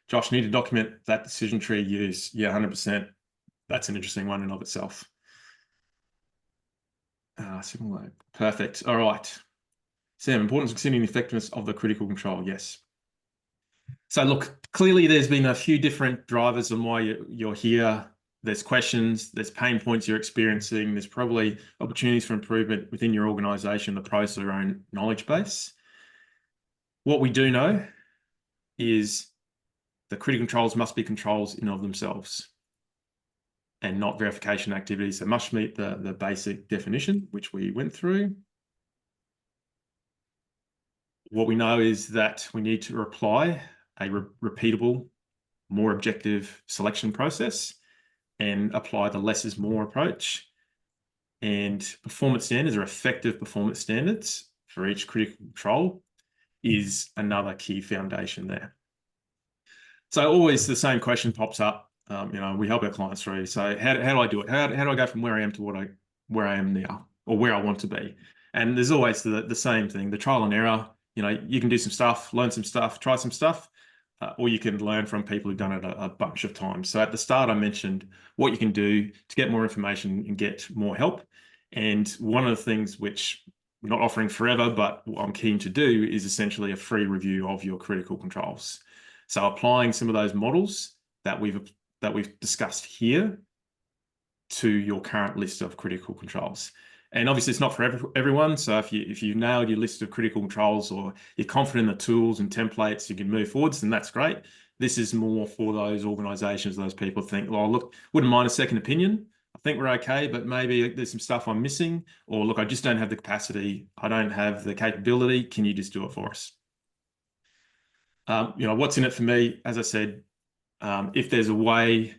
Josh, need to document that decision tree use. Yeah, 100%. That's an interesting one in of itself. Similar. Perfect. All right. Sam, importance of considering the effectiveness of the critical control. Yes. So look, clearly there's been a few different drivers on why you're here. There's questions, there's pain points you're experiencing, there's probably opportunities for improvement within your organization, the process of your own knowledge base. What we do know is the critical controls must be controls in of themselves and not verification activities. They must meet the basic definition, which we went through. What we know is that we need to apply a repeatable, more objective selection process and apply the less is more approach. And performance standards or effective performance standards for each critical control is another key foundation there. So always the same question pops up. We help our clients through. So how do I do it? How do I go from where I am to where I am now or where I want to be? And there's always the same thing, the trial and error. You can do some stuff, learn some stuff, try some stuff, or you can learn from people who've done it a bunch of times. So at the start, I mentioned what you can do to get more information and get more help. And one of the things which we're not offering forever, but what I'm keen to do is essentially a free review of your critical controls. So applying some of those models that we've discussed here to your current list of critical controls. And obviously it's not for everyone. So if you nailed your list of critical controls or you're confident in the tools and templates, you can move forwards, then that's great. This is more for those organizations, those people think, well, look, wouldn't mind a second opinion. I think we're okay, but maybe there's some stuff I'm missing. Or look, I just don't have the capacity. I don't have the capability. Can you just do it for us? What's in it for me, as I said, if there's a way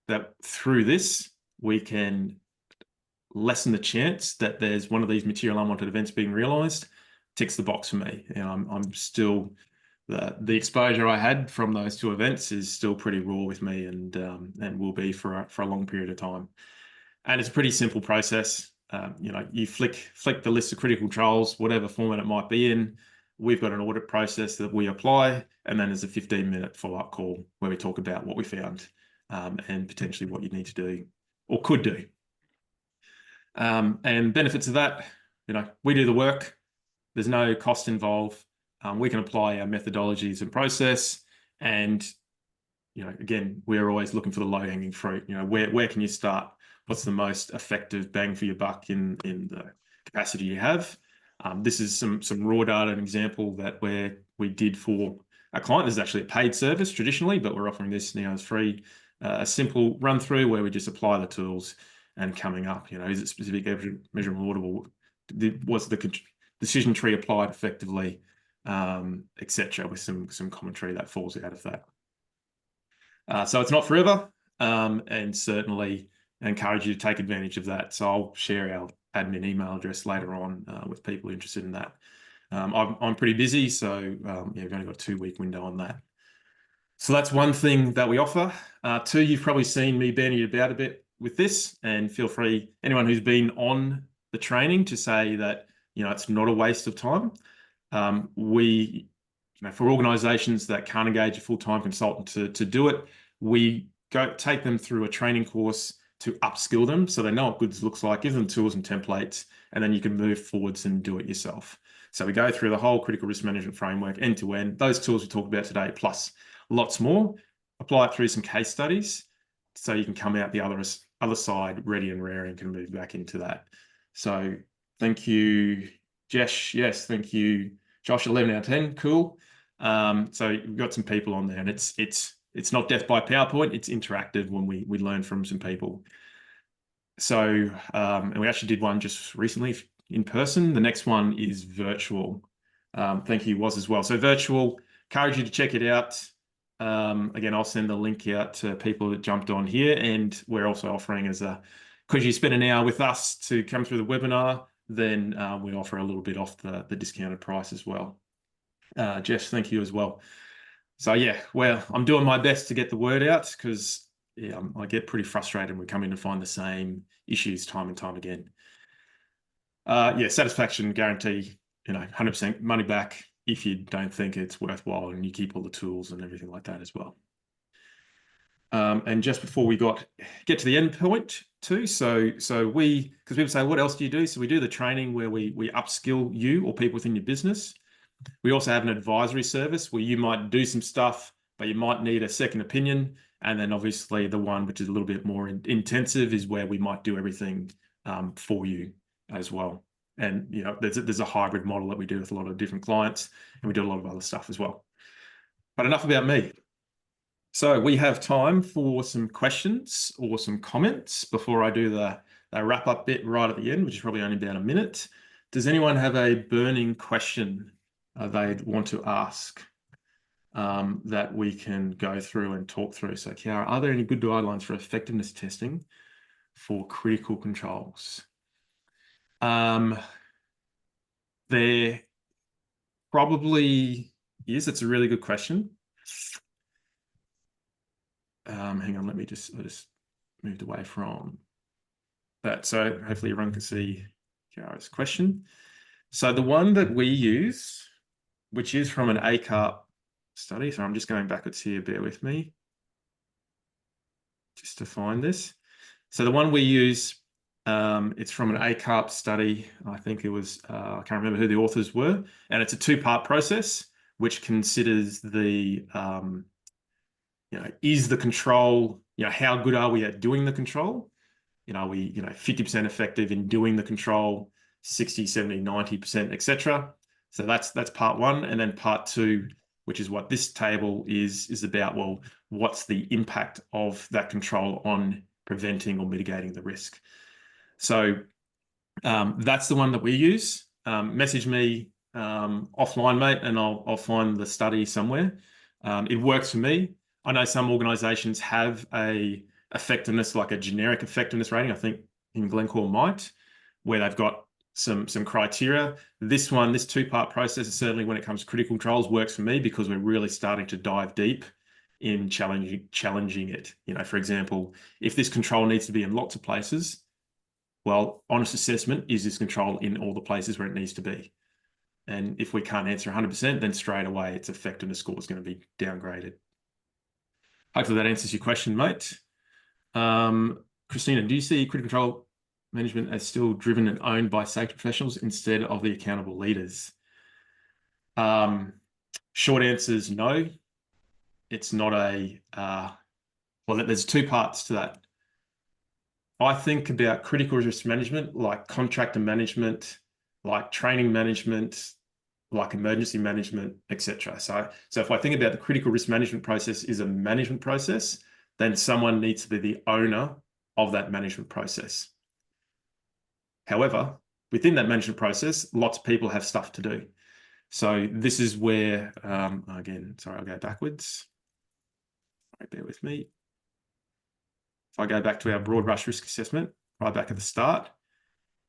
that through this, we can lessen the chance that there's one of these material unwanted events being realized, ticks the box for me. And I'm still, the exposure I had from those 2 events is still pretty raw with me, and will be for a long period of time. And it's a pretty simple process. You know, you flick the list of critical controls, whatever format it might be in. We've got an audit process that we apply, and then there's a 15-minute follow-up call where we talk about what we found, and potentially what you need to do or could do. And benefits of that, you know, we do the work. There's no cost involved. We can apply our methodologies and process, and, you know, again, we're always looking for the low-hanging fruit. You know, where can you start? What's the most effective bang for your buck in the capacity you have? This is some raw data, an example that we did for a client. This is actually a paid service traditionally, but we're offering this now as free. A simple run through where we just apply the tools and coming up, you know, is it specific, measurable, audible? Was the decision tree applied effectively, etc., with some commentary that falls out of that. So it's not forever, and certainly encourage you to take advantage of that. So I'll share our admin email address later on with people interested in that. I'm pretty busy, so yeah, we've only got a 2-week window on that. So that's one thing that we offer. 2, you've probably seen me bandy about a bit with this, and feel free, anyone who's been on the training, to say that, you know, it's not a waste of time. We, you know, for organizations that can't engage a full-time consultant to do it, we go take them through a training course to upskill them so they know what good looks like, give them tools and templates, and then you can move forwards and do it yourself. So we go through the whole critical risk management framework end to end, those tools we talked about today, plus lots more, apply it through some case studies so you can come out the other side ready and raring and can move back into that. So thank you, Jesh. Yes, thank you, Josh. 11 out of 10, cool. So we've got some people on there, and it's not death by PowerPoint, it's interactive when we learn from some people. So, and we actually did one just recently in person. The next one is virtual. Thank you, Woz, as well. So virtual, encourage you to check it out. Again, I'll send the link out to people that jumped on here, and we're also offering because you spend an hour with us to come through the webinar, then we offer a little bit off the discounted price as well. Jess, thank you as well. So yeah, well, I'm doing my best to get the word out, because yeah, I get pretty frustrated when we come in and find the same issues time and time again. Yeah, satisfaction guarantee, you know, 100% money back if you don't think it's worthwhile, and you keep all the tools and everything like that as well. And just before we get to the end point too, so because people say, what else do you do? So we do the training where we upskill you or people within your business. We also have an advisory service where you might do some stuff, but you might need a second opinion. And then obviously the one which is a little bit more intensive is where we might do everything for you as well. And, you know, there's a hybrid model that we do with a lot of different clients, and we do a lot of other stuff as well. But enough about me. So we have time for some questions or some comments before I do the wrap up bit right at the end, which is probably only about a minute. Does anyone have a burning question they'd want to ask that we can go through and talk through? So Kiara, are there any good guidelines for effectiveness testing for critical controls? There probably is. It's a really good question. Hang on, I just moved away from that. So hopefully everyone can see Kiara's question. So the one that we use, which is from an ACARP study, so I'm just going backwards here, bear with me, just to find this. So the one we use, it's from an ACARP study. I think it was, I can't remember who the authors were, and it's a 2-part process, which considers the, you know, is the control, you know, how good are we at doing the control? You know, are we, you know, 50% effective in doing the control, 60, 70, 90%, etc. So that's part 1. And then part 2, which is what this table is about, well, what's the impact of that control on preventing or mitigating the risk? So that's the one that we use. Message me offline, mate, and I'll find the study somewhere. It works for me. I know some organizations have a effectiveness, like a generic effectiveness rating. I think in Glencore might, where they've got some criteria. This two-part process, certainly when it comes to critical controls, works for me because we're really starting to dive deep in challenging it. For example, if this control needs to be in lots of places, well, honest assessment, is this control in all the places where it needs to be? And if we can't answer 100%, then straight away its effectiveness score is going to be downgraded. Hopefully that answers your question, mate. Christina, do you see critical control management as still driven and owned by safety professionals instead of the accountable leaders? Short answer is no. It's not well, there's two parts to that. I think about critical risk management, like contractor management, like training management, like emergency management, etc. So if I think about the critical risk management process is a management process, then someone needs to be the owner of that management process. However, within that management process, lots of people have stuff to do. So this is where, again, sorry, I'll go backwards. Right, bear with me. If I go back to our broad brush risk assessment, right back at the start,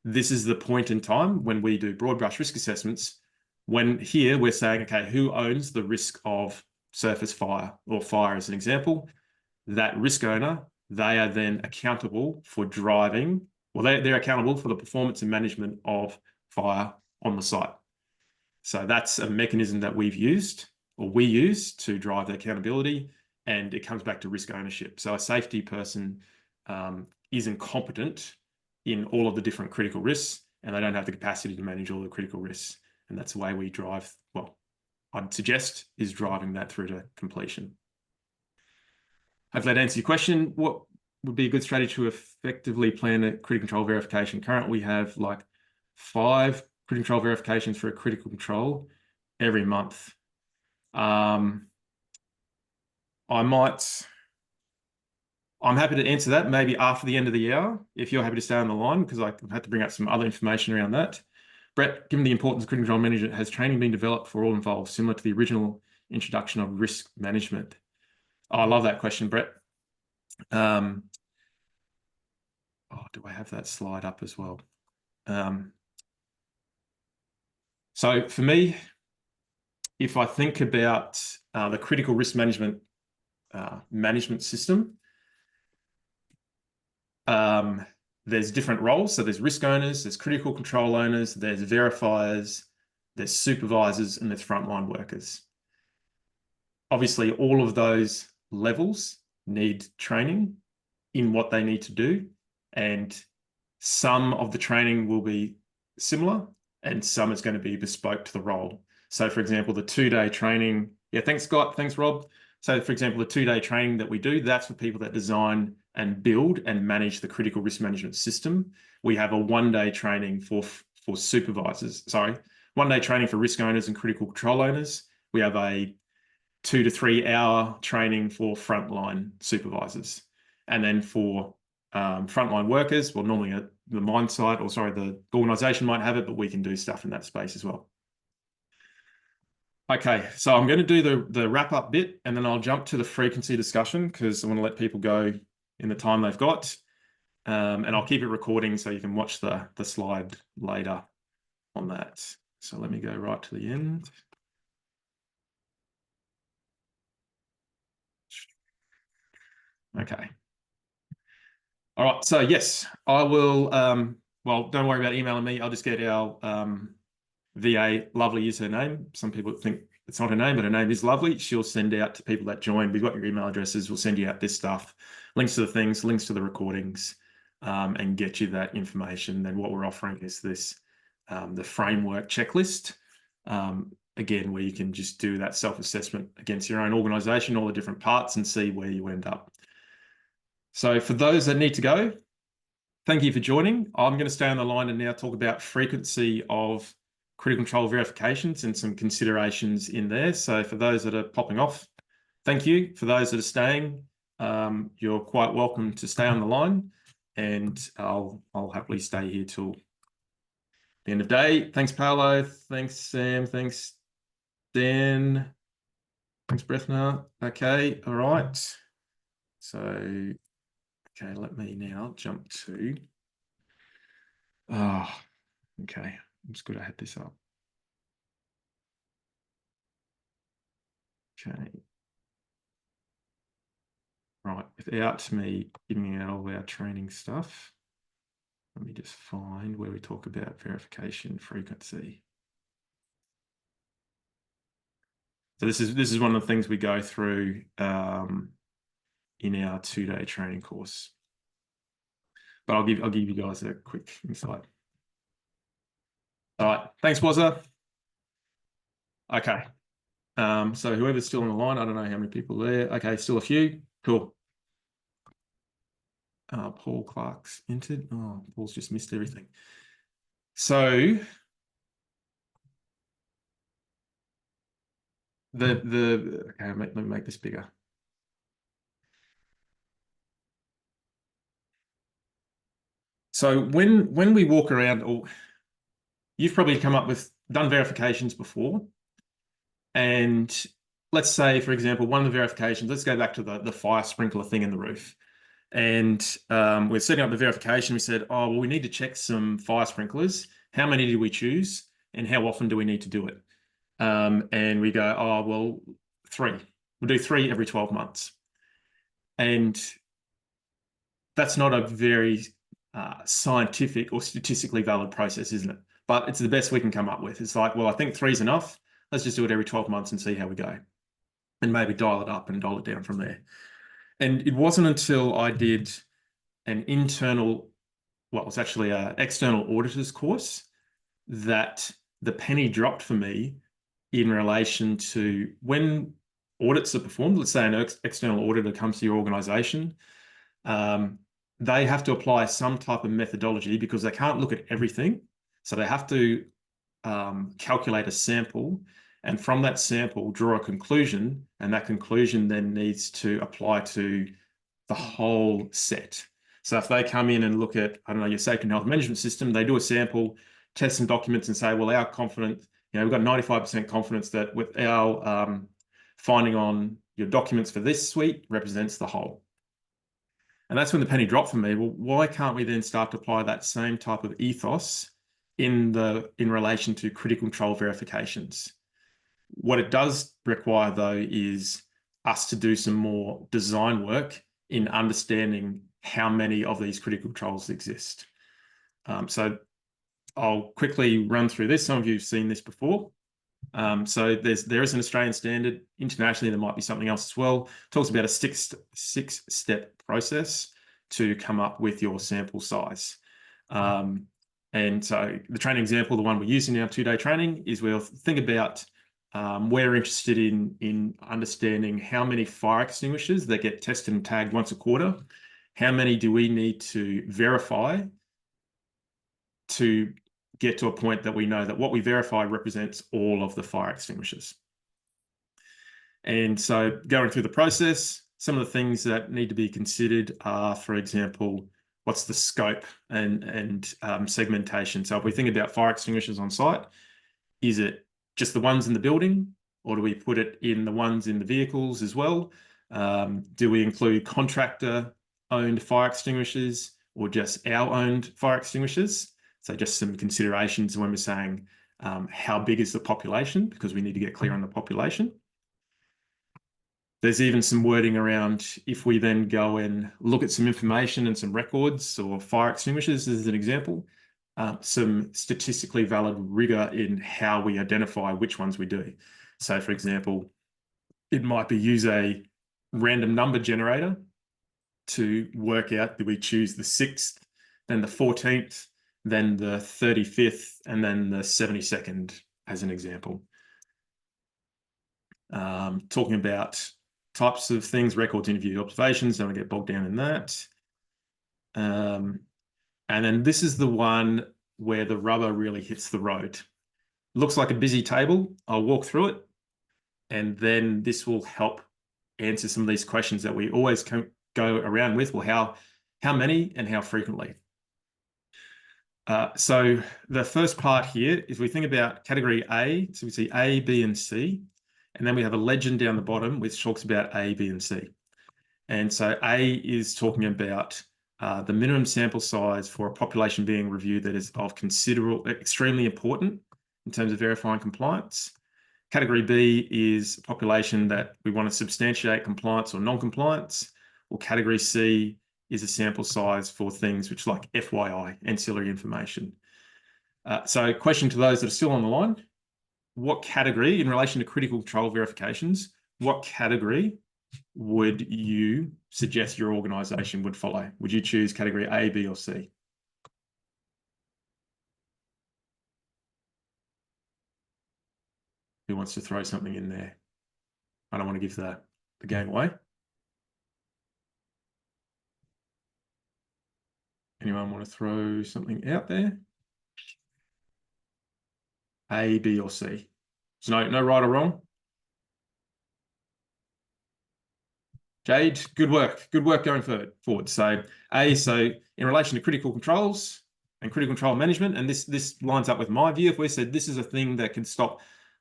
this is the point in time when we do broad brush risk assessments. When here we're saying, okay, who owns the risk of surface fire or fire as an example? That risk owner, they are then accountable for driving, well, they're accountable for the performance and management of fire on the site. So that's a mechanism that we've used, or we use, to drive the accountability, and it comes back to risk ownership. So a safety person is incompetent in all of the different critical risks, and they don't have the capacity to manage all the critical risks. And that's the way we drive, well, I'd suggest is driving that through to completion. Hopefully that answers your question. What would be a good strategy to effectively plan a critical control verification? Currently, we have like 5 critical control verifications for a critical control every month. I'm happy to answer that maybe after the end of the hour, if you're happy to stay on the line, because I've had to bring up some other information around that. Brett, given the importance of critical control management, has training been developed for all involved, similar to the original introduction of risk management? Oh, I love that question, Brett. Do I have that slide up as well? So for me, if I think about the critical risk management system, there's different roles. So there's risk owners, there's critical control owners, there's verifiers, there's supervisors, and there's frontline workers. Obviously, all of those levels need training in what they need to do, and some of the training will be similar and some is going to be bespoke to the role. So for example, the 2-day training, yeah, thanks Scott, thanks Rob. So for example, the 2-day training that we do, that's for people that design and build and manage the critical risk management system. We have a 1-day training for supervisors, 1-day training for risk owners and critical control owners. We have a 2 to 3 hour training for frontline supervisors. And then for frontline workers, well, normally the mine site, or sorry, the organization might have it, but we can do stuff in that space as well. Okay, so I'm going to do the wrap up bit, and then I'll jump to the frequency discussion because I want to let people go in the time they've got. And I'll keep it recording so you can watch the slide later on that. So let me go right to the end. Okay. All right, so yes, I will, well, don't worry about emailing me. I'll just get our VA, Lovely is her name. Some people think it's not her name, but her name is Lovely. She'll send out to people that join. We've got your email addresses. We'll send you out this stuff, links to the things, links to the recordings, and get you that information. Then what we're offering is this, the framework checklist, again, where you can just do that self-assessment against your own organization, all the different parts, and see where you end up. So for those that need to go, thank you for joining. I'm going to stay on the line and now talk about frequency of critical control verifications and some considerations in there. So for those that are popping off, thank you. For those that are staying, you're quite welcome to stay on the line, and I'll happily stay here till the end of day. Thanks, Paolo. Thanks, Sam. Thanks, Dan. Thanks, Brethna. Okay, all right. So, okay, let me now jump to Okay, it's good I had this up. Okay. Right, without me giving out all our training stuff, let me just find where we talk about verification frequency. So this is one of the things we go through in our 2-day training course. But I'll give you guys a quick insight. All right, thanks, Wazza. Okay. So whoever's still on the line, I don't know how many people there. Okay, still a few. Cool. Paul Clark's entered. Oh, Paul's just missed everything. So okay, let me make this bigger. So when we walk around, or you've probably done verifications before, and let's say, for example, one of the verifications, let's go back to the fire sprinkler thing in the roof. And we're setting up the verification. We said, oh, well, we need to check some fire sprinklers. How many do we choose? And how often do we need to do it? And we go, oh, well, 3. We'll do 3 every 12 months. And that's not a very scientific or statistically valid process, isn't it? But it's the best we can come up with. It's like, well, I think 3 is enough. Let's just do it every 12 months and see how we go. And maybe dial it up and dial it down from there. And it wasn't until I did an internal, well, it's actually an external auditor's course, that the penny dropped for me in relation to when audits are performed. Let's say an external auditor comes to your organization. They have to apply some type of methodology because they can't look at everything. So they have to calculate a sample, and from that sample draw a conclusion, and that conclusion then needs to apply to the whole set. So if they come in and look at, I don't know, your safety and health management system, they do a sample, test some documents and say, well, our confidence, we've got 95% confidence that with our finding on your documents for this suite represents the whole. And that's when the penny dropped for me. Well, why can't we then start to apply that same type of ethos in relation to critical control verifications? What it does require, though, is us to do some more design work in understanding how many of these critical controls exist. So I'll quickly run through this. Some of you have seen this before. So there is an Australian standard. Internationally, there might be something else as well. It talks about a six-step process to come up with your sample size. And so the training example, the one we're using in our 2-day training, is we'll think about we're interested in understanding how many fire extinguishers that get tested and tagged once a quarter. How many do we need to verify to get to a point that we know that what we verify represents all of the fire extinguishers? And so going through the process, some of the things that need to be considered are, for example, what's the scope and segmentation. So if we think about fire extinguishers on site, is it just the ones in the building, or do we put it in the ones in the vehicles as well? Do we include contractor-owned fire extinguishers or just our owned fire extinguishers? So just some considerations when we're saying how big is the population, because we need to get clear on the population. There's even some wording around if we then go and look at some information and some records or fire extinguishers as an example, some statistically valid rigor in how we identify which ones we do. So for example, it might be use a random number generator to work out, do we choose the 6th, then the 14th, then the 35th, and then the 72nd as an example. Talking about types of things, records, interviews, observations, don't get bogged down in that. And then this is the one where the rubber really hits the road. Looks like a busy table. I'll walk through it, and then this will help answer some of these questions that we always go around with. Well, how many and how frequently? So the first part here is we think about category A. So we see A, B, and C. And then we have a legend down the bottom which talks about A, B, and C. And so A is talking about the minimum sample size for a population being reviewed that is of extremely important in terms of verifying compliance. Category B is a population that we want to substantiate compliance or non-compliance, or category C is a sample size for things which like FYI, ancillary information. So question to those that are still on the line, what category, in relation to critical control verifications, what category would you suggest your organisation would follow? Would you choose category A, B, or C? Who wants to throw something in there? I don't want to give the game away. Anyone want to throw something out there? A, B, or C? So no right or wrong. Jade, good work. Good work going forward. So A, so in relation to critical controls and critical control management, and this lines up with my view. If we said this is a thing that can stop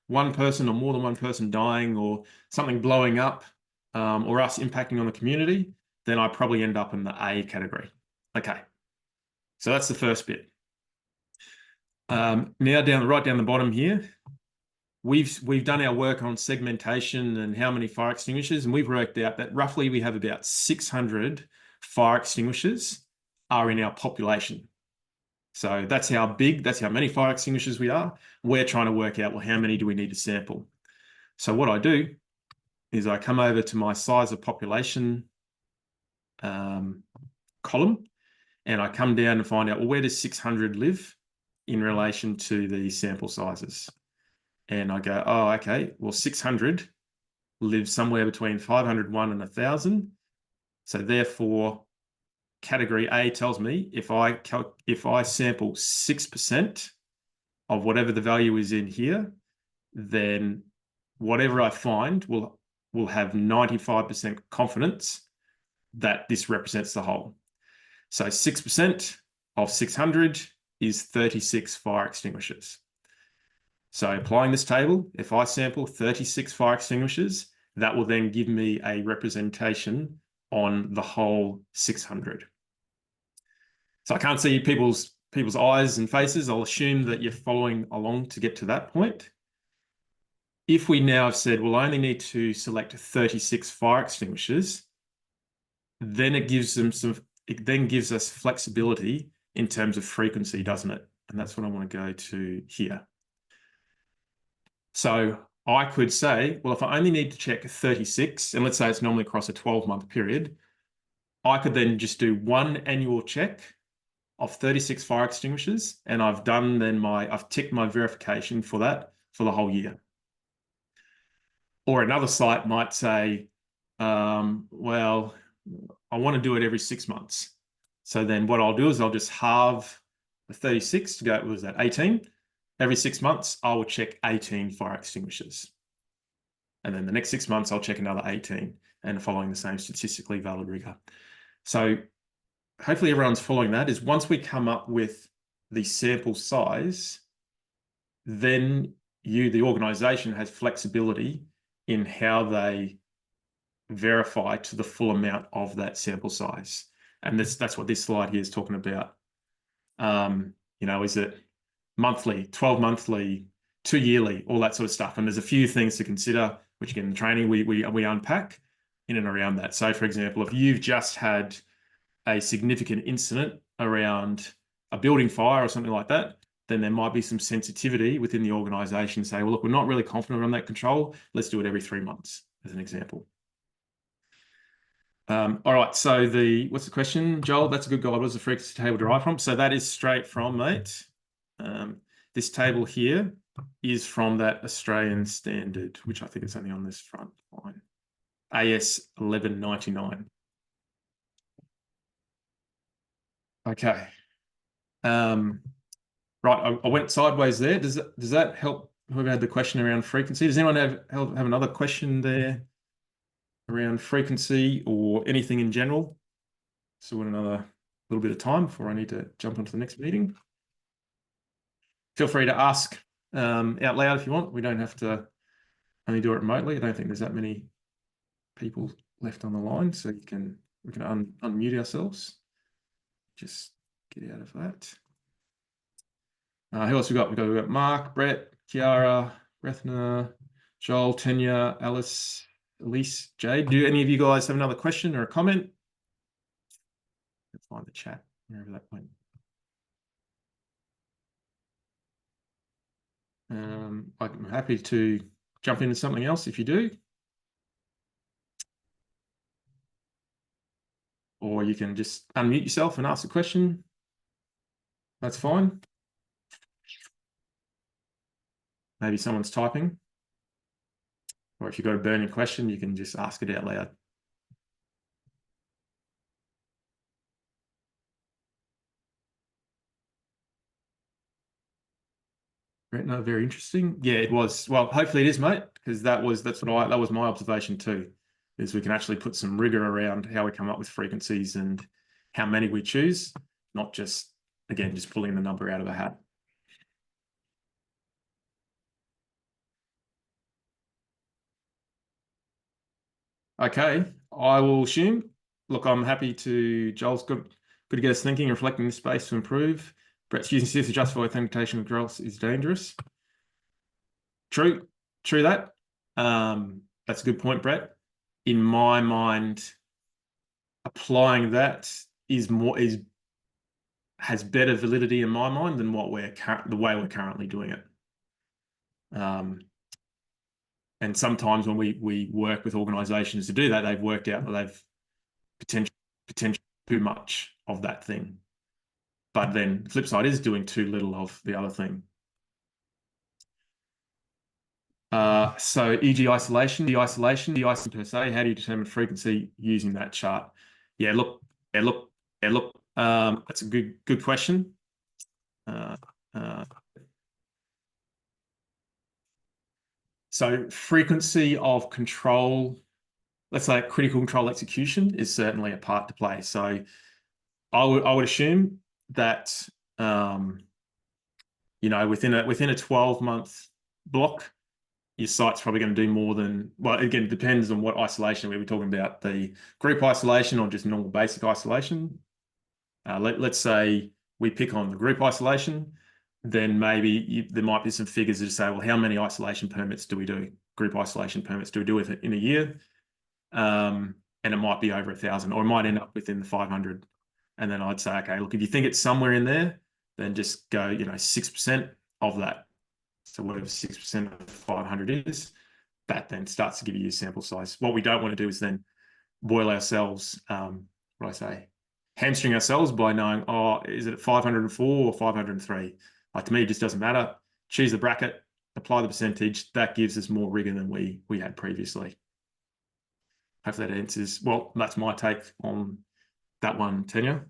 one person or more than one person dying or something blowing up or us impacting on the community, then I probably end up in the A category. Okay. So that's the first bit. Now right down the bottom here, we've done our work on segmentation and how many fire extinguishers, and we've worked out that roughly we have about 600 fire extinguishers are in our population. So that's how many fire extinguishers we are. We're trying to work out, well, how many do we need to sample? So what I do is I come over to my size of population column, and I come down and find out, well, where does 600 live in relation to the sample sizes? And I go, oh, okay, well, 600 lives somewhere between 501 and 1,000. So therefore, category A tells me if I sample 6% of whatever the value is in here, then whatever I find will have 95% confidence that this represents the whole. So 6% of 600 is 36 fire extinguishers. So applying this table, if I sample 36 fire extinguishers, that will then give me a representation on the whole 600. So I can't see people's eyes and faces. I'll assume that you're following along to get to that point. If we now have said, well, I only need to select 36 fire extinguishers, then it gives us flexibility in terms of frequency, doesn't it? And that's what I want to go to here. So I could say, well, if I only need to check 36, and let's say it's normally across a 12-month period, I could then just do one annual check of 36 fire extinguishers, and I've ticked my verification for that for the whole year. Or another site might say, well, I want to do it every 6 months. So then what I'll do is I'll just halve the 36 to go, what was that, 18? Every 6 months, I will check 18 fire extinguishers. And then the next 6 months, I'll check another 18 and following the same statistically valid rigor. So hopefully everyone's following that. Is once we come up with the sample size, then the organization, has flexibility in how they verify to the full amount of that sample size. And that's what this slide here is talking about. Is it monthly, 12 monthly, 2 yearly, all that sort of stuff. And there's a few things to consider, which again, in training, we unpack in and around that. So for example, if you've just had a significant incident around a building fire or something like that, then there might be some sensitivity within the organization to say, well, look, we're not really confident on that control. Let's do it every 3 months, as an example. All right, so what's the question, Joel? That's a good guide. What does the frequency table derive from? So that is straight from, mate. This table here is from that Australian standard, which I think is only on this front line, AS 1199. Okay. Right, I went sideways there. Does that help whoever had the question around frequency? Does anyone have another question there around frequency or anything in general? So we've got another little bit of time before I need to jump onto the next meeting. Feel free to ask out loud if you want. We don't have to only do it remotely. I don't think there's that many people left on the line, so we can unmute ourselves. just get out of that. Who else we got? We've got Mark, Brett, Kiara, Brethna, Joel, Tanya, Alice, Elise, Jade. Do any of you guys have another question or a comment? Let's find the chat, wherever that went. I'm happy to jump into something else if you do. Or you can just unmute yourself and ask a question. That's fine. Maybe someone's typing. Or if you've got a burning question, you can just ask it out loud. No, very interesting. Yeah, it was. Well, hopefully it is, mate, because that was my observation too, is we can actually put some rigor around how we come up with frequencies and how many we choose, not just, again, just pulling the number out of a hat. Okay, I will assume. Look, I'm happy to. Joel's good to get us thinking, reflecting the space to improve. Brett's using CIFS to justify authentication of growth is dangerous. True that. That's a good point, Brett. In my mind, applying that has better validity in my mind than the way we're currently doing it. And sometimes when we work with organizations to do that, they've worked out that they've potentially too much of that thing. But then the flip side is doing too little of the other thing. So EG isolation per se, how do you determine frequency using that chart? Yeah, look. That's a good question. So frequency of control, let's say critical control execution, is certainly a part to play. So I would assume that within a 12-month block, your site's probably going to do more than, well, again, it depends on what isolation we were talking about, the group isolation or just normal basic isolation. Let's say we pick on the group isolation, then maybe there might be some figures that say, well, how many isolation permits do we do? Group isolation permits do we do with it in a year? And it might be over 1,000, or it might end up within the 500. And then I'd say, okay, look, if you think it's somewhere in there, then just go, 6% of that. So whatever 6% of 500 is, that then starts to give you your sample size. What we don't want to do is then boil ourselves, hamstring ourselves by knowing, is it at 504 or 503? Like, to me, it just doesn't matter. Choose the bracket, apply the percentage. That gives us more rigor than we had previously. Hopefully that answers. Well, that's my take on that one, Tanya.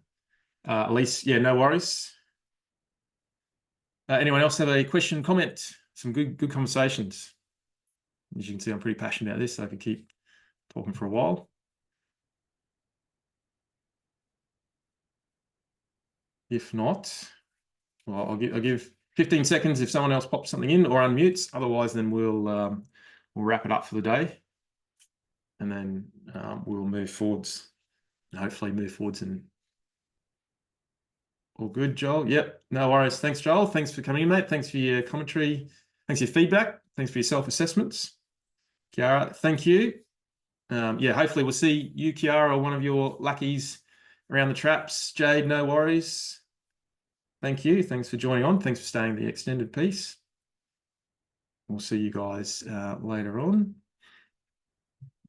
Elise, yeah, no worries. Anyone else have a question, comment? Some good conversations. As you can see, I'm pretty passionate about this, so I could keep talking for a while. If not, well, I'll give 15 seconds if someone else pops something in or unmutes. Otherwise, then we'll wrap it up for the day, and then we'll move forwards. And hopefully, move forwards and all good, Joel. Yep, no worries. Thanks, Joel. Thanks for coming in, mate. Thanks for your commentary. Thanks for your feedback. Thanks for your self-assessments. Kiara, thank you. Yeah, hopefully we'll see you, Kiara, or one of your lackeys around the traps. Jade, no worries. Thank you. Thanks for joining on. Thanks for staying the extended piece. We'll see you guys later on.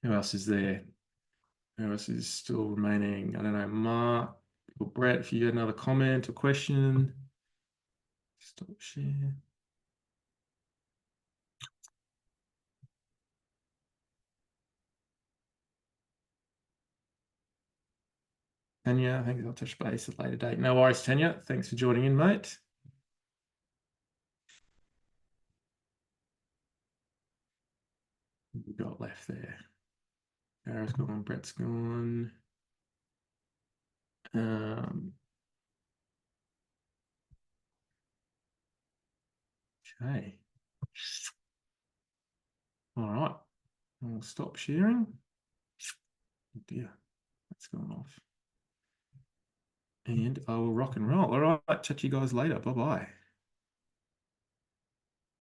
Who else is there? Who else is still remaining? I don't know, Mark or Brett, if you got another comment or question. Stop share. Tanya, I think I'll touch base at a later date. No worries, Tanya. Thanks for joining in, mate. What we got left there? Sarah's gone, Brett's gone. Okay. All right. I'll stop sharing. Oh dear, that's gone off. and I will rock and roll. All right, chat to you guys later. Bye bye.